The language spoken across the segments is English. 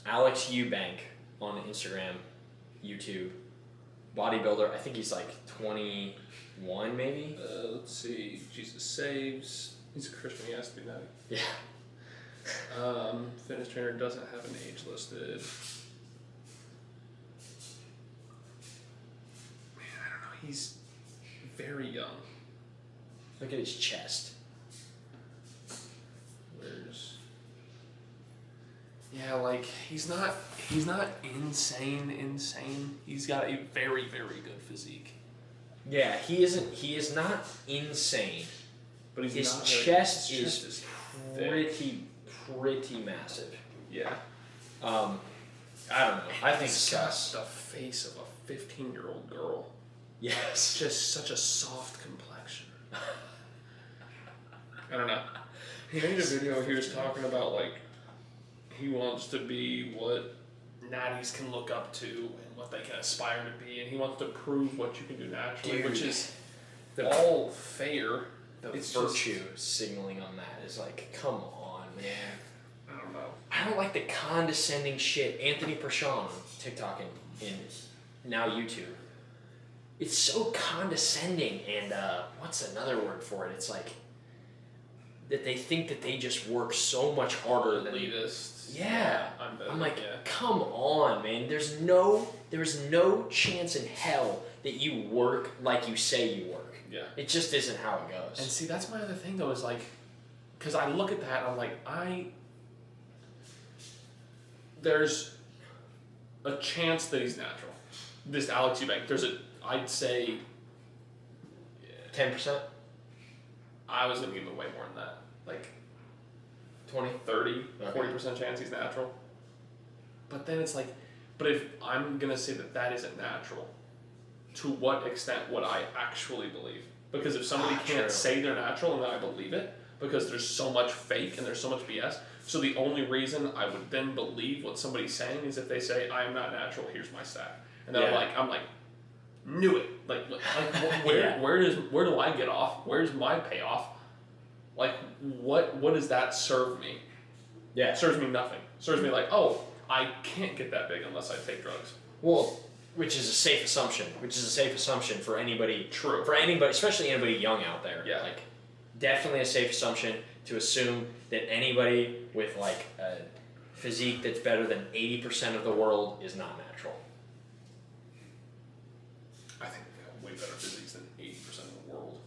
Alex Eubank on Instagram, YouTube, bodybuilder. I think he's like 21 maybe. Let's see. Jesus Saves. He's a Christian. He has to be Natty. Yeah. Fitness trainer doesn't have an age listed. Man, I don't know. He's very young. Look at his chest. Where's... Yeah, like, he's not insane. He's got a very, very good physique. Yeah, he is not insane. But he's his not chest very, is pretty massive. Yeah. I don't know. I think he's got sus. the face of a 15-year-old girl. Yes. Just such a soft complexion. I don't know. He made a video. He was talking about like he wants to be what natties can look up to and what they can aspire to be, and he wants to prove what you can do naturally, Dude, which is all fair. It's virtue signaling on that is like, come on, man. I don't know. I don't like the condescending shit. Anthony Prashon on TikTok and now YouTube. It's so condescending, and what's another word for it? It's like that they think that they just work so much harder than elitists. Yeah. I'm like, yeah. Come on, man. There's no chance in hell that you work like you say you work. Yeah. It just isn't how it goes. And see, that's my other thing though, is like, because I look at that and I'm like, there's a chance that he's natural. This Alex Eubank, I'd say 10%? I was going to give him way more than that. Like 20? 30, 40% chance he's natural. But then it's like, but if I'm going to say that isn't natural, to what extent would I actually believe? Because if somebody can't say they're natural and then I believe it, because there's so much fake and there's so much BS, so the only reason I would then believe what somebody's saying is if they say, I am not natural, here's my stat. And then I'm like, knew it. Like where do I get off? Where's my payoff? Like, what does that serve me? Yeah. It serves me nothing. It serves me like, oh, I can't get that big unless I take drugs. Well, which is a safe assumption. For anybody. True. For anybody, especially anybody young out there. Yeah. Like, definitely a safe assumption to assume that anybody with like a physique that's better than 80% of the world is not natural. I think we have way better physiques than 80% of the world.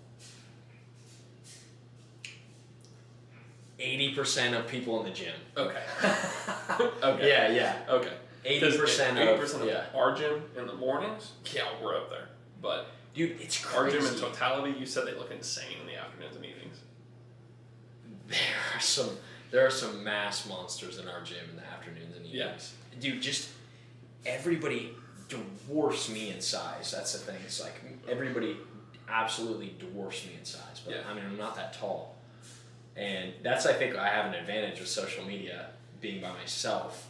80% of people in the gym. Okay. Okay. Yeah. Okay. 80% of our gym in the mornings, yeah, we're up there. But dude, it's crazy. Our gym in totality, you said they look insane in the afternoons and evenings. There are some mass monsters in our gym in the afternoons and evenings. Yeah. Dude, just everybody dwarfs me in size. That's the thing. It's like everybody absolutely dwarfs me in size. But I mean, I'm not that tall. And that's, I think, I have an advantage with social media, being by myself.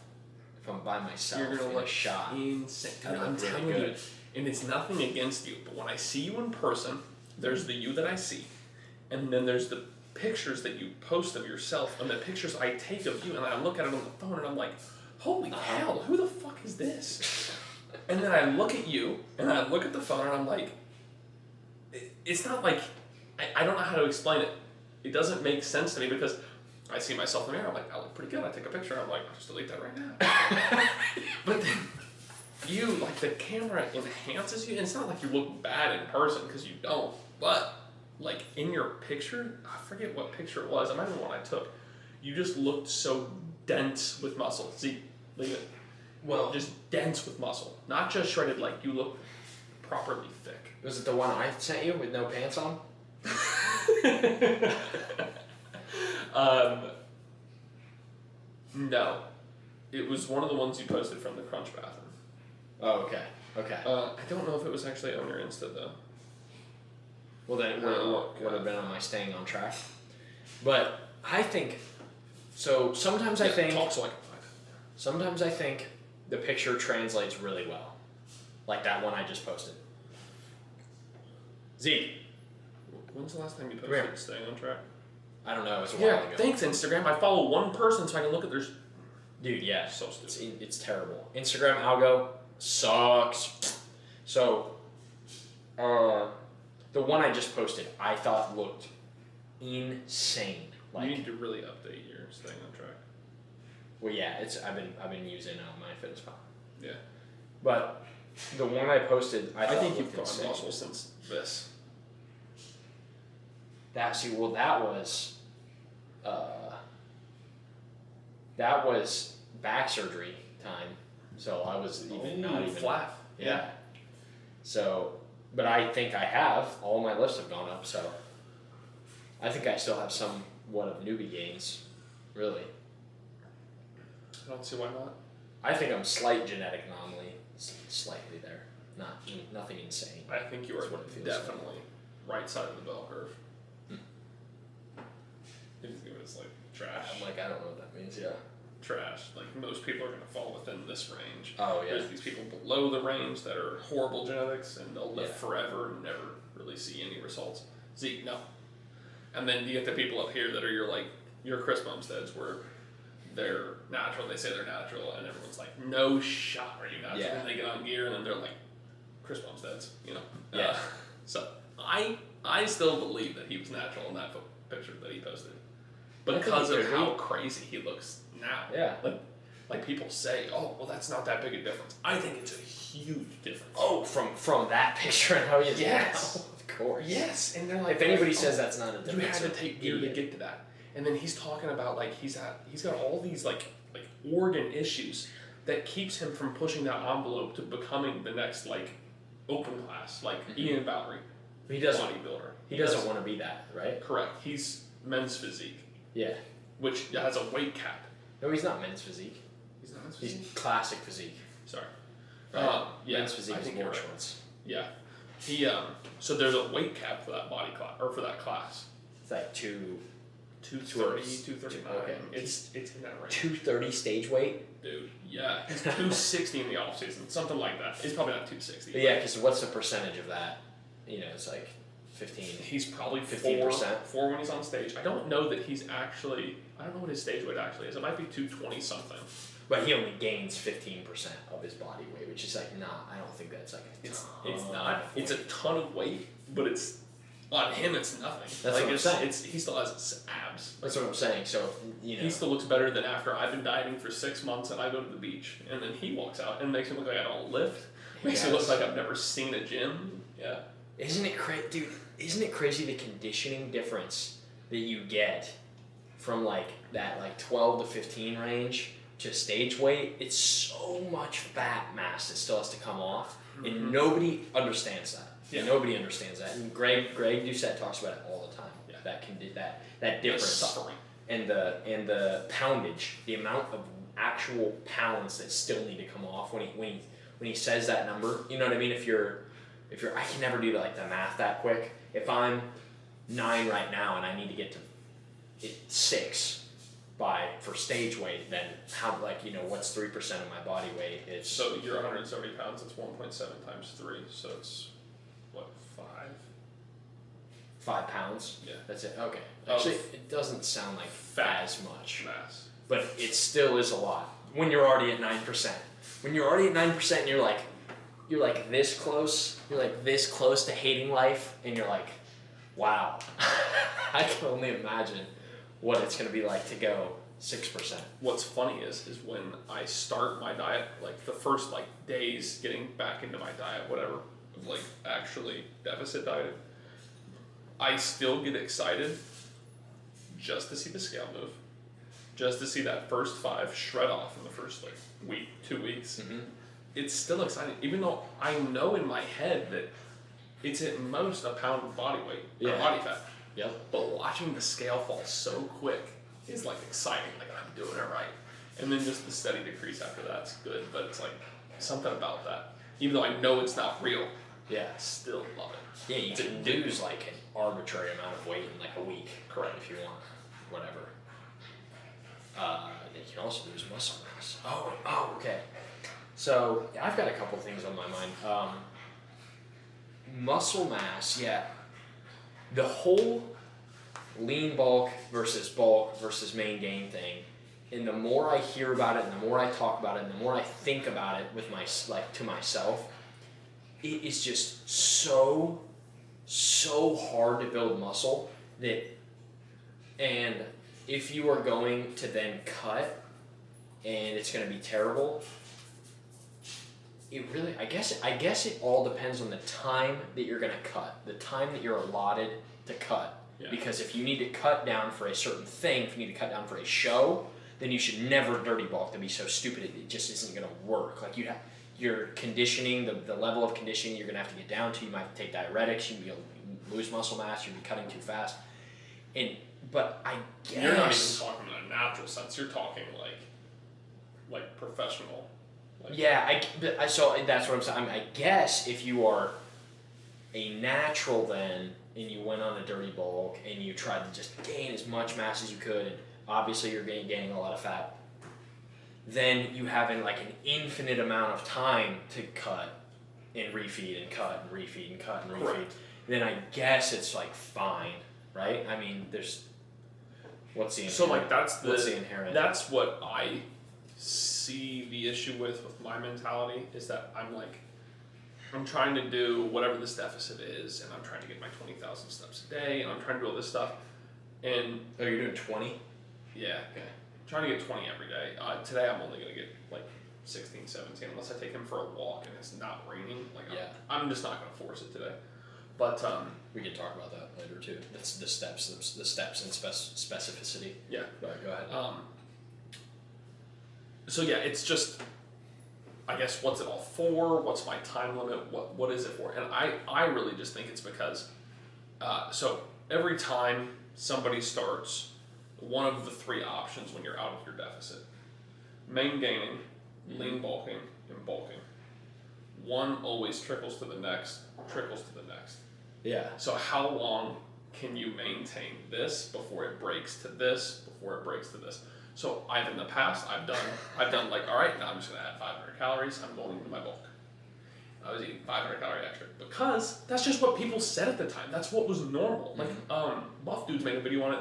If I'm by myself, you're gonna look shot. Insane. I'm telling you, and it's nothing against you, but when I see you in person, there's the you that I see, and then there's the pictures that you post of yourself, and the pictures I take of you, and I look at it on the phone, and I'm like, holy hell, who the fuck is this? And then I look at you, and I look at the phone, and I'm like, it's not like, I don't know how to explain it. It doesn't make sense to me because I see myself in the mirror, I'm like, I look pretty good. I take a picture, I'm like, I'll just delete that right now. But then you, like, the camera enhances you, and it's not like you look bad in person because you don't, but like in your picture, I forget what picture it was, I might have been one I took, you just looked so dense with muscle. See, leave it. Well, just dense with muscle, not just shredded, like you look properly thick. Was it the one I sent you with no pants on? No, it was one of the ones you posted from the Crunch bathroom. Oh, okay. I don't know if it was actually on your Insta though. Well, then it would have been on my staying on track. But I think so. Sometimes I think talk so I can find it. Sometimes I think the picture translates really well, like that one I just posted. Zeke. When's the last time you posted staying on track? I don't know. It was a while ago. Thanks Instagram. I follow one person so I can look at their. Dude, yeah. So stupid. It's terrible. Instagram algo sucks. So, the one I just posted, I thought looked insane. Like, you need to really update your staying on track. Well, yeah, I've been using MyFitnessPal. Yeah. But the one I posted, I think you've gone muscle since this. That was back surgery time, so I was not even flat. Yeah. So, but I think I have all my lifts have gone up, so I think I still have somewhat of newbie gains, really. I don't see why not. I think I'm slight genetic anomaly, slightly there, nothing insane. I think you are definitely right side of the bell curve. It's like trash. I'm like, I don't know what that means. Yeah. Trash. Like most people are going to fall within this range. Oh yeah. There's these people below the range that are horrible genetics and they'll live forever and never really see any results. Zeke, no. And then you get the people up here that are your Chris Bumsteads where they're natural. They say they're natural and everyone's like, no shot are you natural. Yeah. And they get on gear and then they're like, Chris Bumsteads, you know. Yeah. So I still believe that he was natural in that picture that he posted. Because of how crazy he looks now. Yeah. Like people say, oh, well, that's not that big a difference. I think it's a huge difference. Oh, from that picture and how he is now. Of course. Yes. And they're like, if anybody says that's not a difference, you had to take gear to get to that. And then he's talking about like he's got all these like organ issues that keeps him from pushing that envelope to becoming the next like open class, like Ian Bowery. He doesn't bodybuilder. He doesn't want to be that, right? Correct. He's men's physique. Yeah. Which has a weight cap. No, he's not men's physique. He's not men's physique? He's classic physique. Sorry. Yeah, men's physique is more shorts. Yeah. He so there's a weight cap for that body class or for that class. It's like 230, 239. Okay. It's in that range. 230 stage weight? Dude, yeah. He's 260 in the off season. Something like that. He's probably not 260. But yeah, because what's the percentage of that? You know, it's like 15. He's probably 15%. 4 when he's on stage. I don't know that he's actually. I don't know what his stage weight actually is. It might be 220 something. But he only gains 15% of his body weight, which is like, nah, I don't think that's like It's not. It's a ton of weight, but it's on him. It's nothing. That's what I'm saying. He still has abs. That's what I'm saying. So you know, he still looks better than after I've been dieting for 6 months and I go to the beach and then he walks out and makes me look like I don't lift. Makes me look like I've never seen a gym. Yeah. Isn't it crazy, dude? Isn't it crazy the conditioning difference that you get from like that 12 to 15 range to stage weight? It's so much fat mass that still has to come off, and nobody understands that. Yeah. Nobody understands that. And Greg Doucette talks about it all the time. Yeah. That difference, suffering, and the poundage, the amount of actual pounds that still need to come off when he says that number. You know what I mean? If you're I can never do the math that quick. If I'm 9 right now and I need to get to 6 for stage weight, then how what's 3% of my body weight? It's so you're 170 pounds. It's 1.7 times 3, so it's what 5? 5 pounds. Yeah, that's it. Okay, actually, it doesn't sound like as much mass, but it still is a lot when you're already at 9%. When you're already at 9%, and you're like this close. You're like this close to hating life, and you're like, wow. I can only imagine what it's gonna be like to go 6%. What's funny is when I start my diet, like the first days getting back into my diet, whatever, actually deficit dieting, I still get excited just to see the scale move, just to see that first 5 shred off in the first week, 2 weeks. Mm-hmm. It's still exciting, even though I know in my head that it's at most a pound of body weight or body fat. Yep. But watching the scale fall so quick is exciting. I'm doing it right, and then just the steady decrease after that's good. But it's something about that, even though I know it's not real. Yeah. I still love it. Yeah, you can lose an arbitrary amount of weight in a week. Correct. If you want, whatever. You can also lose muscle mass. Oh, okay. So I've got a couple things on my mind. Muscle mass, yeah. The whole lean bulk versus Maingain thing And the more I hear about it, and the more I talk about it, and the more I think about it with to myself, it is just so hard to build muscle and if you are going to then cut, and it's going to be terrible, it really, I guess it all depends on the time that you're going to cut, the time that you're allotted to cut. Yeah. Because if you need to cut down for a certain thing, if you need to cut down for a show, then you should never dirty bulk. To be so stupid, it just isn't going to work. Like your conditioning, the level of conditioning you're going to have to get down to. You might have to take diuretics. You'll lose muscle mass. You'll be cutting too fast. But I guess you're not even talking in a natural sense. You're talking like professional. Yeah, so that's what I'm saying. I guess if you are a natural then, and you went on a dirty bulk and you tried to just gain as much mass as you could, and obviously you're gaining a lot of fat, then you have an infinite amount of time to cut and refeed and cut and refeed and cut and refeed. Correct. Then I guess it's fine, right? I mean, what's the inherent? So what's the inherent? That's what I see the issue with my mentality is that I'm trying to do whatever this deficit is, and I'm trying to get my 20,000 steps a day, and I'm trying to do all this stuff. And you're doing 20? Yeah. Okay. I'm trying to get 20 every day. Today I'm only going to get 16, 17, unless I take him for a walk and it's not raining. I'm just not going to force it today. But we can talk about that later too. That's the steps and specificity. Yeah. Go ahead. So yeah, it's just, I guess, what's it all for? What's my time limit? What is it for? And I really just think it's because, so every time somebody starts one of the three options when you're out of your deficit, maintaining, lean bulking, and bulking, one always trickles to the next. Yeah. So how long can you maintain this before it breaks to this, before it breaks to this? So in the past, I've done all right, now I'm just going to add 500 calories. I'm going into my bulk. I was eating 500 calorie extra because that's just what people said at the time. That's what was normal. Buff Dudes made a video on it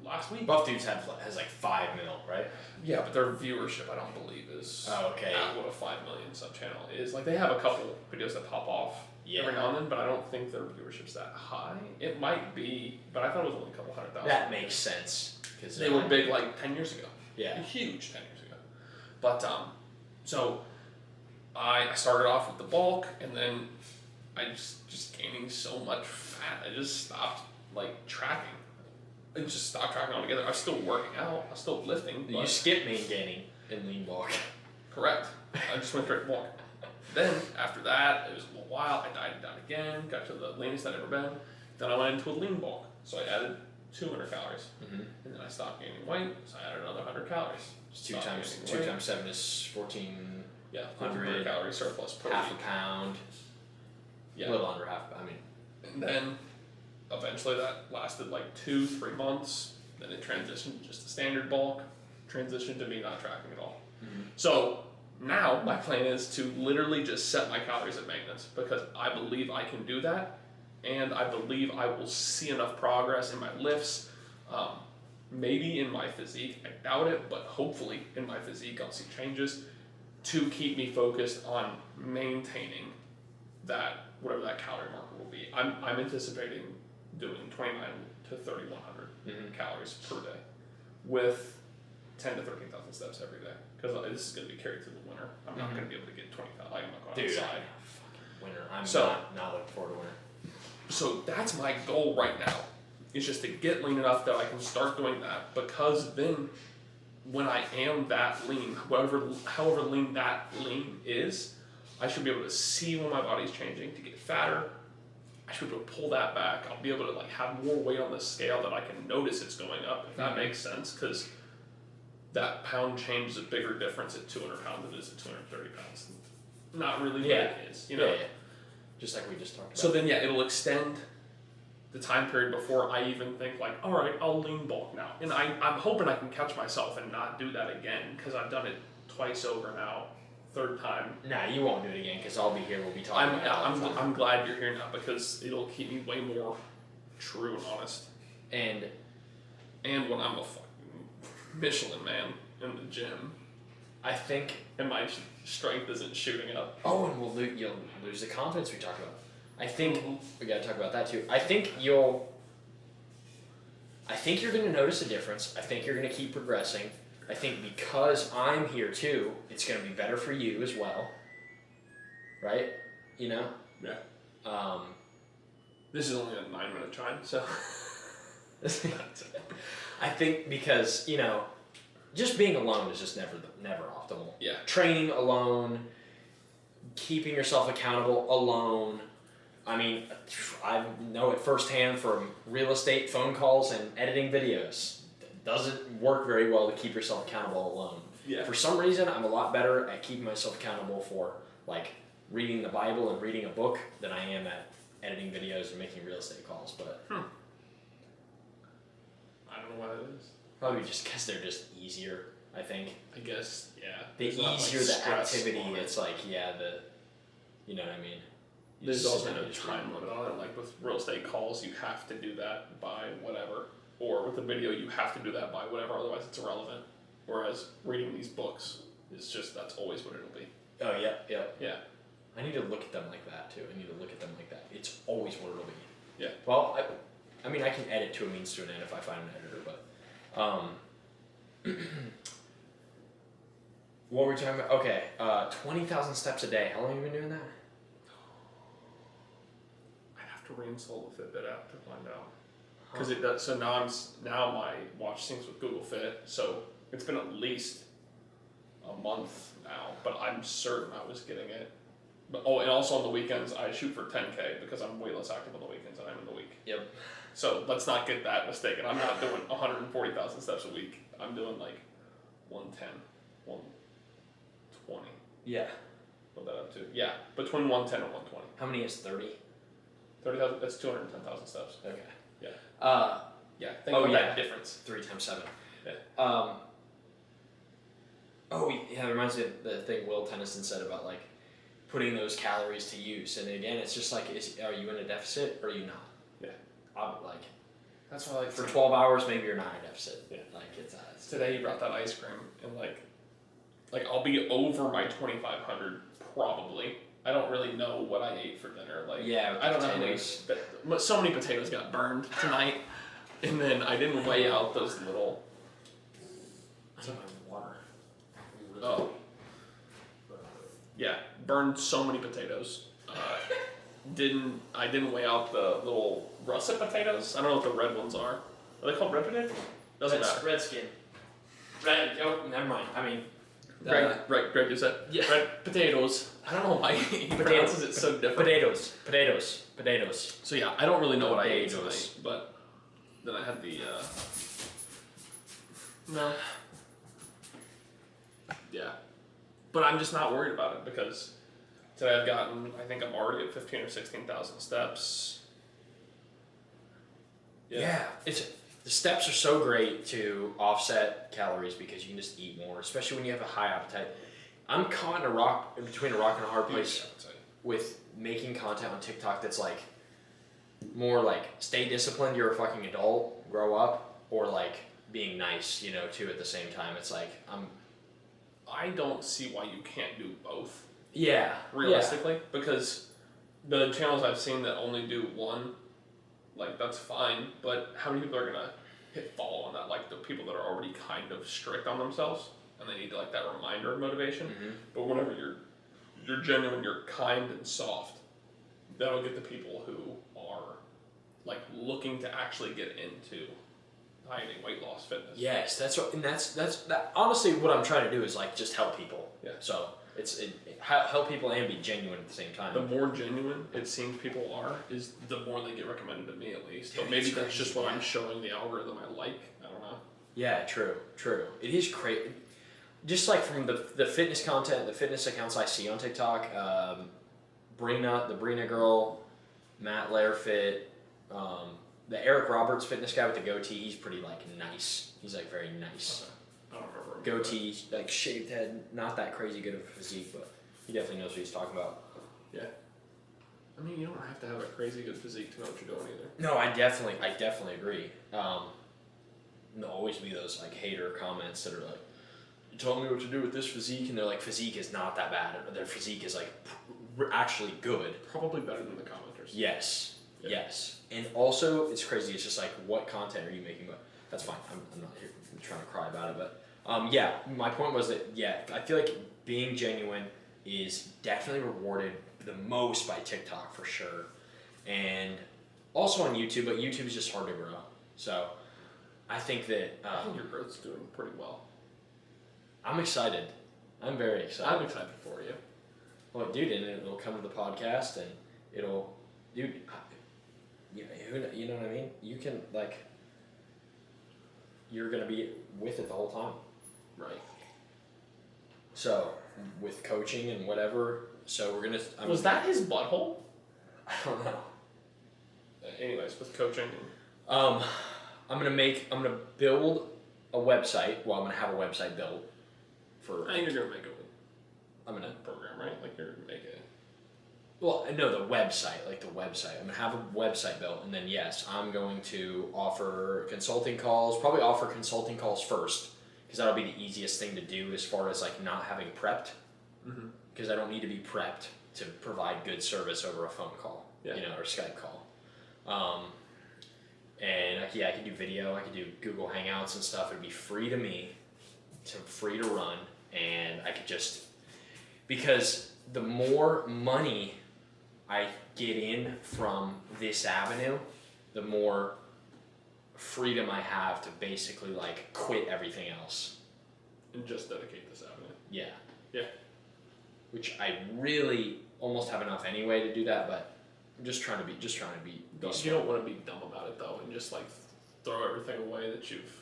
last week. Buff Dudes has 5 mil, right? Yeah, but their viewership I don't believe is okay. At what a 5 million sub channel is. They have a couple videos that pop off every now and then, but I don't think their viewership's that high. It might be, but I thought it was only a couple 100,000. That makes sense. They were big 10 years ago. Yeah. Huge 10 years ago. But, so I started off with the bulk, and then I just gaining so much fat. I just stopped tracking. I just stopped tracking altogether. I was still working out. I was still lifting. You skipped maintaining and lean bulk. Correct. I just went straight to bulk. Then after that, it was a little while. I dieted down again, got to the leanest I'd ever been. Then I went into a lean bulk. So I added 200 calories. Mm-hmm. And then I stopped gaining weight, so I added another 100 calories. 2 times 7 is 14. Yeah, 100 calorie surplus per half week. A pound. Yeah. A little under half. And then eventually that lasted 2-3 months. Then it transitioned to just a standard bulk. Transitioned to me not tracking at all. Mm-hmm. So now my plan is to literally just set my calories at maintenance because I believe I can do that. And I believe I will see enough progress in my lifts, maybe in my physique. I doubt it, but hopefully in my physique I'll see changes to keep me focused on maintaining that, whatever that calorie marker will be. I'm anticipating doing 29 to 3,100 calories per day with 10 to 13,000 steps every day because this is going to be carried through the winter. I'm not going to be able to get 20,000. I'm not going outside. Winter. I'm not looking forward to winter. So that's my goal right now, is just to get lean enough that I can start doing that, because then when I am that lean, however lean that lean is, I should be able to see when my body's changing to get fatter. I should be able to pull that back. I'll be able to have more weight on the scale that I can notice it's going up, if that makes sense, because that pound change is a bigger difference at 200 pounds than it is at 230 pounds. Not really, but it is, Yeah. Just like we just talked about. So then, it'll extend the time period before I even think all right, I'll lean bulk now. And I'm hoping I can catch myself and not do that again, because I've done it twice over now, third time. Nah, you won't do it again, because I'll be here, we'll be talking about it. I'm glad you're here now, because it'll keep me way more true and honest. And when I'm a fucking Michelin Man in the gym. I think... And my strength isn't shooting up. Oh, and you'll lose the confidence we talked about. I think... We gotta talk about that too. I think you're going to notice a difference. I think you're going to keep progressing. I think because I'm here too, it's going to be better for you as well. Right? You know? Yeah. This is only a 9-minute time, so... I think because, you know, just being alone is just never optimal. Yeah. Training alone, keeping yourself accountable alone. I mean, I know it firsthand from real estate phone calls and editing videos. It doesn't work very well to keep yourself accountable alone. Yeah. For some reason, I'm a lot better at keeping myself accountable for, like, reading the Bible and reading a book than I am at editing videos and making real estate calls. But I don't know what it is. Probably just because they're just easier, I think. I guess, yeah. The easier the activity, it's like, you know what I mean? There's also no time limit on it. Like with real estate calls, you have to do that by whatever. Or with a video, you have to do that by whatever, otherwise it's irrelevant. Whereas reading these books is just, that's always what it'll be. Oh, yeah, yeah. Yeah. I need to look at them like that, too. I need to look at them like that. It's always what it'll be. Yeah. Well, I mean, I can edit to a means to an end if I find an editor, but... what were we talking about? Okay, 20,000 steps a day. How long have you been doing that? I'd have to reinstall the Fitbit app to find out. Because it does. So now my watch syncs with Google Fit. So it's been at least a month now, but I'm certain I was getting it. But and also on the weekends I shoot for 10K because I'm way less active on the weekends than I am in the week. Yep. So let's not get that mistaken. I'm not doing 140,000 steps a week. I'm doing like 110, 120. Yeah. What that up to? Yeah, between 110 and 120. How many is 30? 30,000. That's 210,000 steps. Okay. Yeah. Yeah. Think about that difference. 3 times 7. Yeah. It reminds me of the thing Will Tennyson said about like putting those calories to use. And again, it's just like, are you in a deficit or are you not? Yeah. Like, that's why for 12 hours, maybe you're not in a deficit. Yeah. Like it's today you brought that ice cream and like I'll be over my 2,500 probably. I don't really know what I ate for dinner. Like yeah, I don't know. So many potatoes got burned tonight, and then I didn't weigh out those little. Water. Oh. Yeah, burned so many potatoes. I didn't weigh out the little russet potatoes. I don't know what the red ones are. Are they called red potatoes? Doesn't matter. Red skin. Red. Oh, never mind. I mean. Greg, you said red potatoes. I don't know why he pronounces it so different. Potatoes. So yeah, I don't really know what I ate tonight, but then I had the no. Yeah, but I'm just not worried about it because today I think I'm already at 15 or 16,000 steps. Yeah, the steps are so great to offset calories because you can just eat more, especially when you have a high appetite. I'm caught between a rock and a hard place with making content on TikTok that's like more like stay disciplined, you're a fucking adult, grow up, or like being nice, too at the same time. It's like I don't see why you can't do both. Yeah. Realistically, because the channels I've seen that only do one, like that's fine, but how many people are gonna hit follow on that? Like the people that are already kind of strict on themselves and they need like that reminder of motivation. Mm-hmm. But whenever you're genuine, you're kind and soft, that'll get the people who are like looking to actually get into dieting, weight loss, fitness. Yes, that's honestly what I'm trying to do is like just help people. Yeah. So help people and be genuine at the same time. The more genuine it seems people are, is the more they get recommended to me at least. But maybe that's just what I'm showing the algorithm I like. I don't know. Yeah, true. It is crazy. Just like from the fitness content, the fitness accounts I see on TikTok, the Brina girl, Matt Lairfit, the Eric Roberts fitness guy with the goatee, he's pretty like nice. He's like very nice. Okay. I don't remember. Goatee, like shaved head, not that crazy good of a physique, but he definitely knows what he's talking about. Yeah. I mean, you don't have to have a crazy good physique to know what you're doing either. No, I definitely agree. there'll always be those like hater comments that are like, "You told me what to do with this physique," and they're like, "Physique is not that bad. Or their physique is like actually good." Probably better than the commenters. Yes. Yeah. Yes. And also, it's crazy. It's just like, what content are you making? But that's fine. I'm not here trying to cry about it. But yeah, my point was that I feel like being genuine is definitely rewarded the most by TikTok for sure, and also on YouTube. But YouTube is just hard to grow. So I think that I think your growth's doing pretty well. I'm excited. I'm very excited. I'm excited for you. Well, dude, and it'll come to the podcast, and it'll, dude. You know what I mean? You can like. You're gonna be with it the whole time. Right. So, with coaching and whatever, so we're gonna. Was that his butthole? I don't know. Anyways, with coaching. I'm gonna build a website. Well, I'm gonna have a website built for. I think you're gonna make it. I'm gonna program, right? Like you're gonna make it. Well, no, the website, like the website. I'm gonna have a website built, and then yes, I'm going to offer consulting calls. Probably offer consulting calls first, because that'll be the easiest thing to do as far as like not having prepped. Because I don't need to be prepped to provide good service over a phone call, or Skype call. And I could do video. I could do Google Hangouts and stuff. It'd be free to me, free to run, and I could just because the more money I get in from this avenue, the more freedom I have to basically like quit everything else. And just dedicate this avenue. Yeah. Yeah. Which I really almost have enough anyway to do that, but I'm just trying to be You don't want to be dumb about it though, and just like throw everything away that you've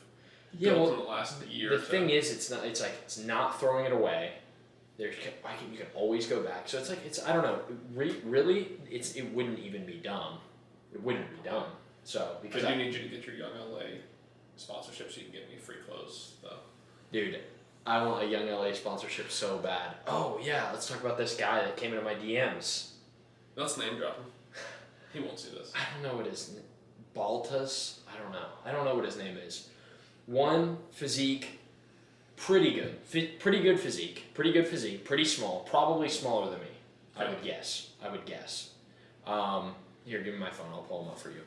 built in the last year. The thing is, it's not throwing it away. You can always go back. So I don't know. Really, it wouldn't even be dumb. It wouldn't be dumb. So because I do need you to get your Young LA sponsorship so you can get me free clothes though. Dude, I want a Young LA sponsorship so bad. Oh yeah, let's talk about this guy that came into my DMs. Let's name drop him. He won't see this. I don't know what his Baltas. I don't know what his name is. One physique. Pretty good. Pretty good physique. Pretty small. Probably smaller than me. Okay. I would guess. Here, give me my phone. I'll pull him up for you.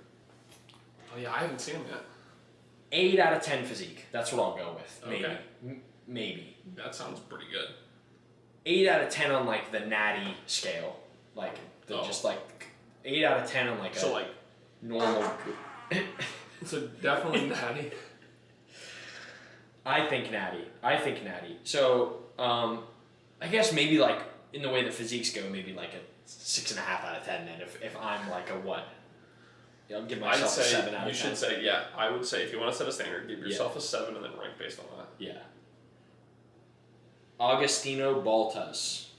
Oh yeah, I haven't seen him yet. 8 out of 10 physique. That's what I'll go with. Maybe. Okay. Maybe. That sounds pretty good. 8 out of 10 on like the Natty scale. Like just like 8 out of 10 on like like normal. So definitely Natty. I think Natty. So, I guess maybe like in the way the physiques go, maybe like a 6.5 out of 10. Then if I'm like a what? I'll give myself a 7 out of 10. You should say I would say if you want to set a standard, give yourself a 7 and then rank based on that. Yeah. Agostino Baltas.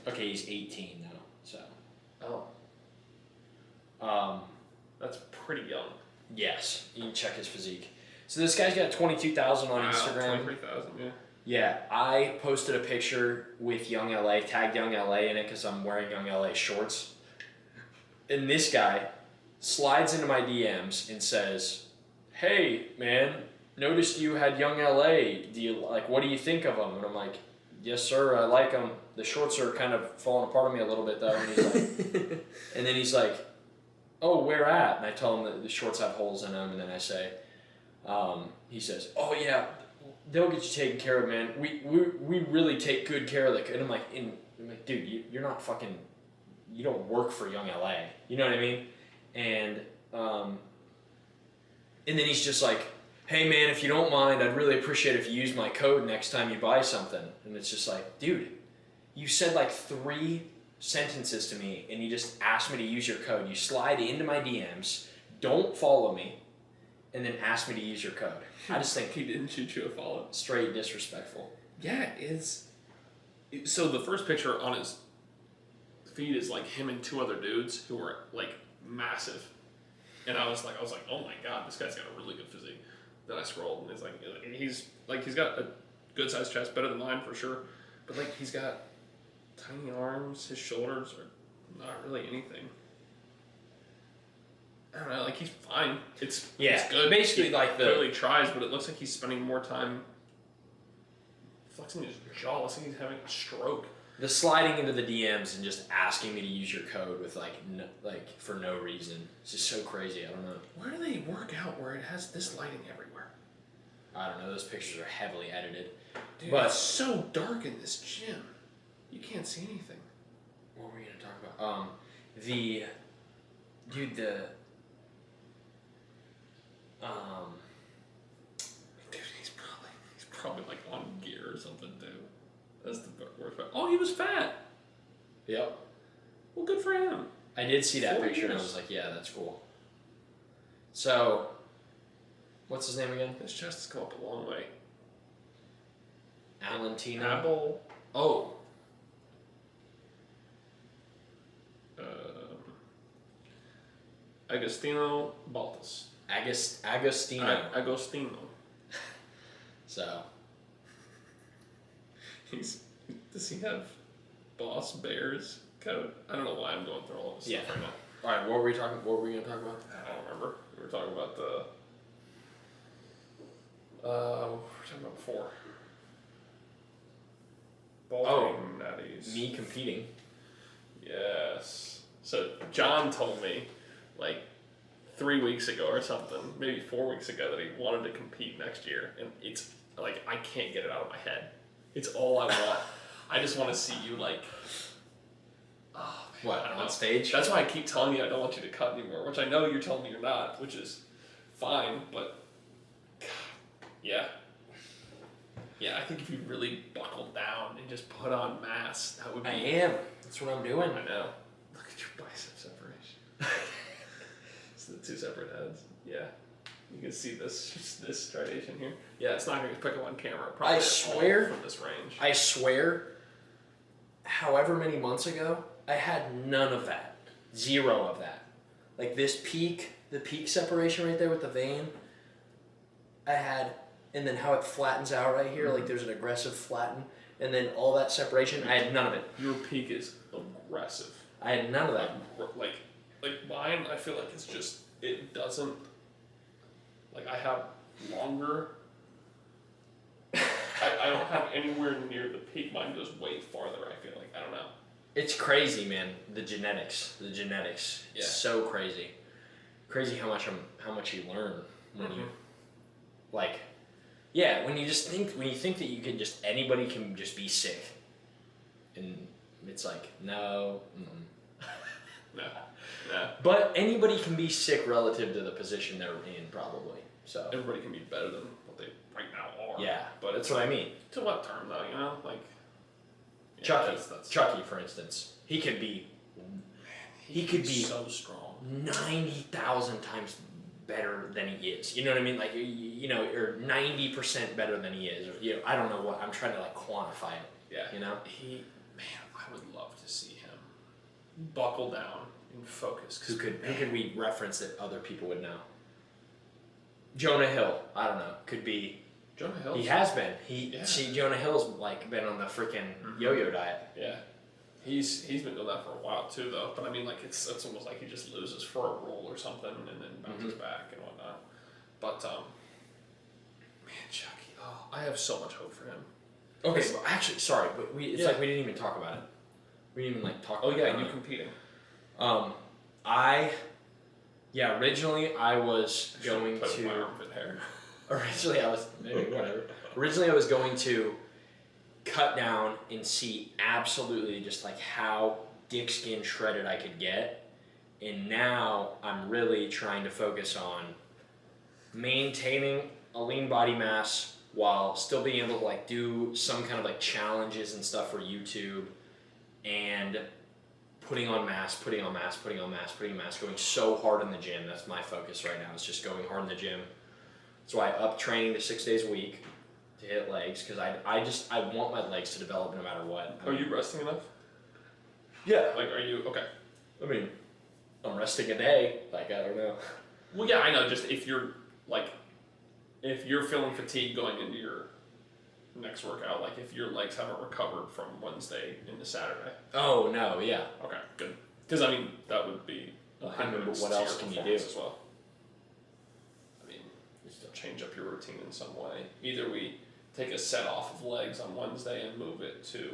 Okay, he's 18 now. So. Oh. That's pretty young. Yes, you can check his physique. So this guy's got 22,000 on Instagram. 23,000, yeah. Yeah, I posted a picture with Young LA, tagged Young LA in it because I'm wearing Young LA shorts. And this guy slides into my DMs and says, "Hey, man, noticed you had Young LA. What do you think of them?" And I'm like, "Yes, sir, I like them. The shorts are kind of falling apart on me a little bit, though." And he's like, and then he's like, "Oh, where at?" And I tell him that the shorts have holes in them, and then I say, he says, "Oh yeah, they'll get you taken care of, man. We really take good care of the." And I'm like, dude, you're not fucking, you don't work for Young LA. You know what I mean? And then he's just like, "Hey man, if you don't mind, I'd really appreciate if you use my code next time you buy something." And it's just like, dude, you said like 3 sentences to me and you just asked me to use your code. You slide into my DMs, don't follow me, and then ask me to use your code. I just think he didn't shoot you a follow. Straight disrespectful. Yeah, so the first picture on his feed is like him and 2 other dudes who were like massive. And I was like, oh my god, this guy's got a really good physique. Then I scrolled and he's got a good sized chest, better than mine for sure. But like he's got tiny arms, his shoulders are not really anything. I don't know, like he's fine. It's good. Basically, he clearly tries, but it looks like he's spending more time flexing his jaw. Looks like he's having a stroke. The sliding into the DMs and just asking me to use your code with for no reason. It's just so crazy. I don't know. Where do they work out where it has this lighting everywhere? I don't know. Those pictures are heavily edited. Dude, but it's so dark in this gym. You can't see anything. What were we gonna talk about? Dude, he's probably like on gear or something too. That's the worst part. Oh, he was fat. Yep. Well, good for him. I did see that picture and I was like, yeah, that's cool. So, what's his name again? His chest has come up a long way. Alentino. Apple. Oh. Agostino Baltas. Agostino. Agostino. So. Does he have Boss Bears code? I don't know why I'm going through all of this stuff right now. All right, what were we going to talk about? I don't remember. We were talking about what were we talking about before? Bowling natties. Me competing. Yes. So John told me, like 3 weeks ago or something, maybe 4 weeks ago, that he wanted to compete next year, and it's like I can't get it out of my head. It's all I want. I just want to see you like. Oh, man, what, on stage? That's why I keep telling you I don't want you to cut anymore, which I know you're telling me you're not, which is fine, but God, yeah. Yeah, I think if you really buckle down and just put on mass, that would be... I am. That's what I'm doing. I know. Look at your bicep separation. It's the two separate heads. Yeah. You can see this striation here. Yeah, it's not going to pick up on camera. Probably I swear... from this range. I swear, however many months ago, I had none of that. Zero of that. Like this peak, the peak separation right there with the vein, I had... And then how it flattens out right here, like there's an aggressive flatten, and then all that separation, I had none of it. Your peak is aggressive. I had none of that. Like mine, I feel like it's just, it doesn't, like I have longer, I don't have anywhere near the peak. Mine goes way farther, I feel like. I don't know. It's crazy, man. The genetics. Yeah. It's so crazy. Crazy how much you learn when you, like... Yeah, when you think that you can just, anybody can just be sick. And it's like, no. No. But anybody can be sick relative to the position they're in, probably. So everybody can be better than what they right now are. Yeah, but that's what I mean. To what term, though, you know? Like, yeah, Chucky, for instance. He could be so strong. 90,000 times better than he is. You know what I mean? Like, you know, or 90% better than he is. Or, you know, I don't know what, I'm trying to like quantify it. Yeah. You know? I would love to see him buckle down and focus. Who could we reference that other people would know? Jonah Hill. I don't know. Could be. Jonah Hill. He has been. See, Jonah Hill's like been on the freaking yo-yo diet. Yeah. He's been doing that for a while too, though. But I mean, like it's almost like he just loses for a roll or something, and then bounces back and whatnot. But man, Chucky, I have so much hope for him. Okay, well, actually, sorry, but it's like we didn't even talk about it. We didn't even like talk. Oh about yeah, you competing? Originally I was going to. My armpit hair. Originally I was whatever. Originally I was going to cut down and see absolutely just like how dick skin shredded I could get, and now I'm really trying to focus on maintaining a lean body mass while still being able to like do some kind of like challenges and stuff for YouTube, and putting on mass, going so hard in the gym. That's my focus right now, is just going hard in the gym. So I up training to 6 days a week to hit legs, because I want my legs to develop no matter what. Are you resting enough? Yeah. Like, are you okay? I mean, I'm resting a day. Like, I don't know. Well, yeah, I know. Just if you're feeling fatigued going into your next workout, like if your legs haven't recovered from Wednesday into Saturday. Oh no, yeah. Okay, good. Because I mean, that would be I mean, but what else can you do? As well. I mean, you still change up your routine in some way. Either we take a set off of legs on Wednesday and move it to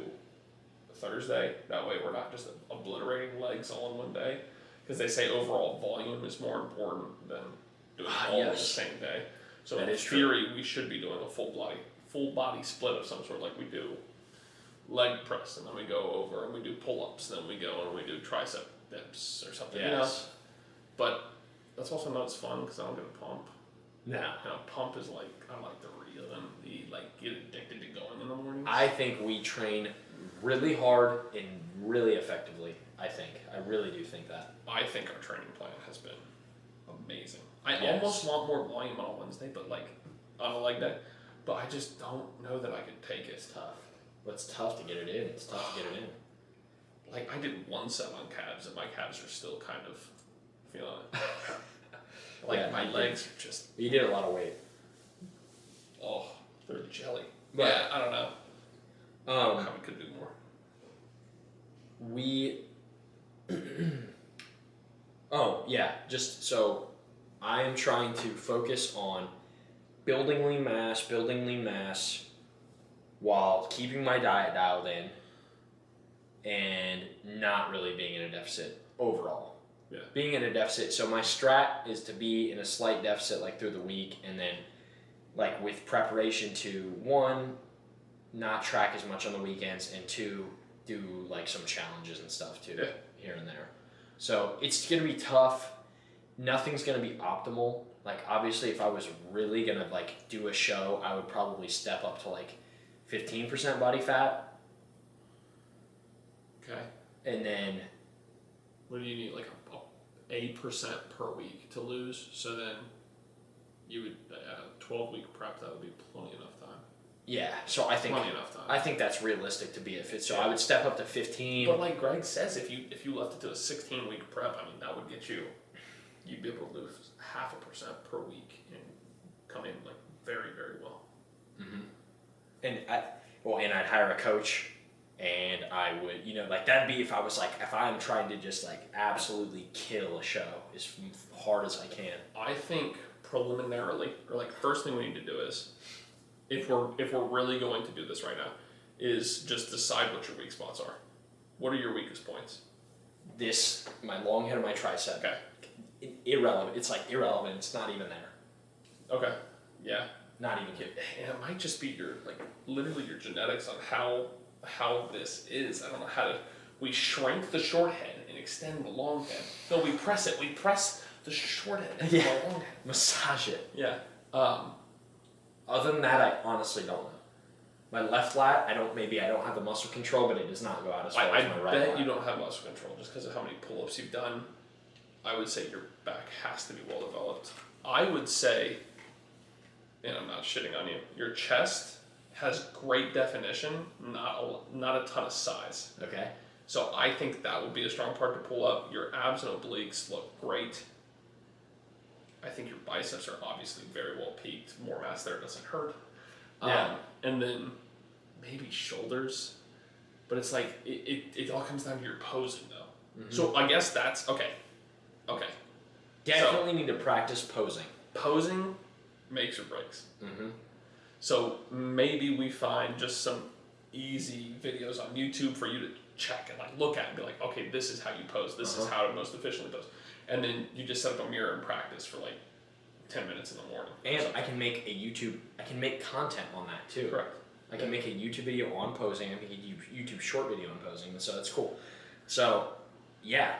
Thursday. That way we're not just obliterating legs all in one day. Because they say overall volume is more important than doing all in the same day. So in theory, we should be doing a full body split of some sort, like we do leg press, and then we go over and we do pull-ups, then we go and we do tricep dips or something. Yes. But that's also not as fun because I don't get a pump. No. Pump is like, I like the rhythm, get addicted to going in the morning. I think we train really hard and really effectively. I really do think that. I think our training plan has been amazing. I almost want more volume on a Wednesday, but on a leg day, but I just don't know that I could take it. It's tough. But it's tough to get it in. It's tough to get it in. I did one set on calves, and my calves are still kind of feeling it. My legs are just... You did a lot of weight. Oh, they're jelly. But, yeah, I don't know. How we could do more. Just so I am trying to focus on building lean mass while keeping my diet dialed in and not really being in a deficit overall. Yeah. Being in a deficit, so my strat is to be in a slight deficit through the week, and then with preparation to 1, not track as much on the weekends, and 2, do some challenges and stuff too, here and there. So it's gonna be tough. Nothing's gonna be optimal. Obviously, if I was really gonna do a show, I would probably step up to 15% body fat. Okay. And then, what do you need? 8% per week to lose. So then, you would 12-week prep. That would be plenty enough time. Yeah. So I think plenty enough time. I think that's realistic to be at fit. So I would step up to 15. But like Greg says, if you left it to a 16-week prep, I mean that would get you. You'd be able to lose 0.5% per week and come in very, very well. Mm-hmm. And I'd hire a coach, and I would, that'd be if I'm trying to just absolutely kill a show as hard as I can. I think preliminarily, or first thing we need to do is, if we're really going to do this right now, is just decide what your weak spots are. What are your weakest points? My long head of my tricep. Okay. Irrelevant. It's irrelevant. It's not even there. Okay. Yeah. Not even kidding. And it might just be your literally your genetics on how this is. I don't know how to. We shrink the short head and extend the long head. No, we press it. We press the short head into the long head. Massage it. Yeah. Other than that, I honestly don't know. My left lat, I don't have the muscle control, but it does not go out as far as my right lat. I bet you don't have muscle control just because of how many pull-ups you've done. I would say your back has to be well developed. I would say, and I'm not shitting on you, your chest has great definition, not a ton of size. Okay. So I think that would be a strong part to pull up. Your abs and obliques look great. I think your biceps are obviously very well peaked. More mass there doesn't hurt. Yeah. And then maybe shoulders. But it's it all comes down to your posing though. Mm-hmm. So I guess that's okay. Okay. Definitely need to practice posing. Posing makes or breaks. Mm-hmm. So maybe we find just some easy videos on YouTube for you to check and look at and be okay, this is how you pose. This is how to most efficiently pose. And then you just set up a mirror and practice for 10 minutes in the morning. And I can make content on that too. Correct. I can make a YouTube video on posing. I can make a YouTube short video on posing. So that's cool. So yeah,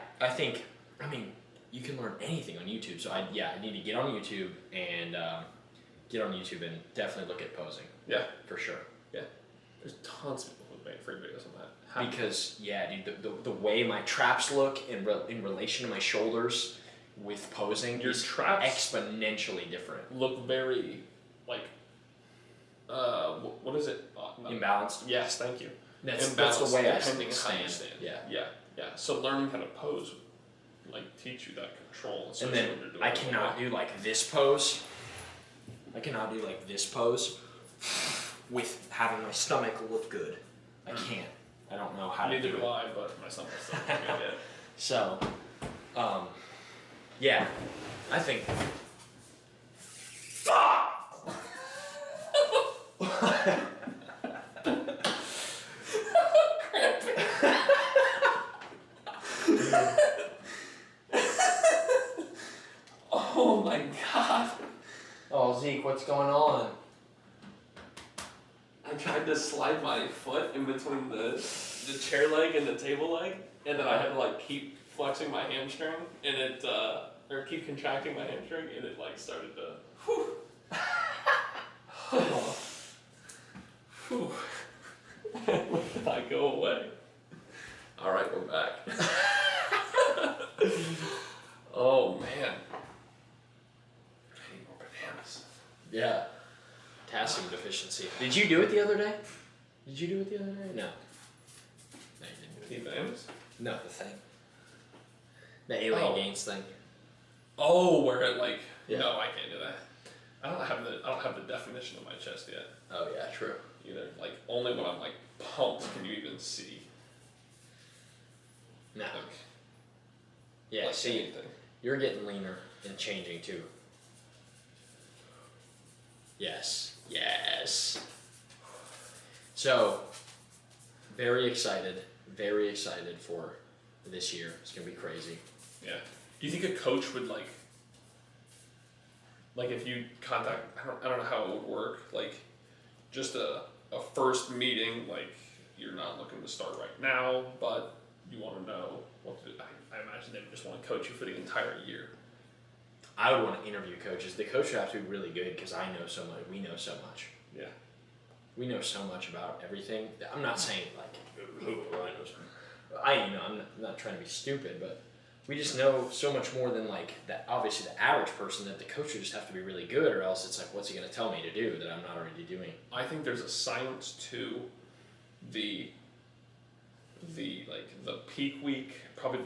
you can learn anything on YouTube. So I need to get on YouTube and definitely look at posing. Yeah, for sure. Yeah, there's tons of people who've made free videos on that. Because the way my traps look in relation to my shoulders with posing, your is traps exponentially different. Look very what is it? Imbalanced. Yes, thank you. That's the way I stand. Yeah. So learning how to pose teach you that control. And then I cannot do this pose. I cannot do this pose with having my stomach look good. I can't. I don't know how to do it. Neither do I, but my stomach's still not good yet. So, Yeah. I think. Oh my god. Oh, Zeke, what's going on? I tried to slide my foot in between the chair leg and the table leg, and then I had to like keep flexing my hamstring, and it or keep contracting my hamstring, and it like started to. Whew. Oh. Whew. When did I go away? All right, we're back. Oh man. I need more bananas. Yeah. Potassium deficiency. Did you do it the other day? Did you do it the other day? No. No, you didn't do it. Need bananas? No, the thing. The alien gains thing. Oh, where it like Yeah. no, I can't do that. I don't have the definition of my chest yet. Oh yeah, true. Either. Like only when I'm like pumped can you even see. No. Like, Yeah, like see, anything. you're getting leaner and changing too. Yes. Yes. So, very excited for this year. It's going to be crazy. Yeah. Do you think a coach would like if you contact, I don't know how it would work, like just a first meeting, like you're not looking to start right now, but you want to know what to do. I imagine they would just want to coach you for the entire year. I would want to interview coaches. The coach would have to be really good because I know so much. We know so much. Yeah. We know so much about everything. I'm not saying like, I'm not trying to be stupid, but we just know so much more than like that. Obviously, the average person, that the coach would just have to be really good, or else it's like, what's he going to tell me to do that I'm not already doing? I think there's a science to the peak week, probably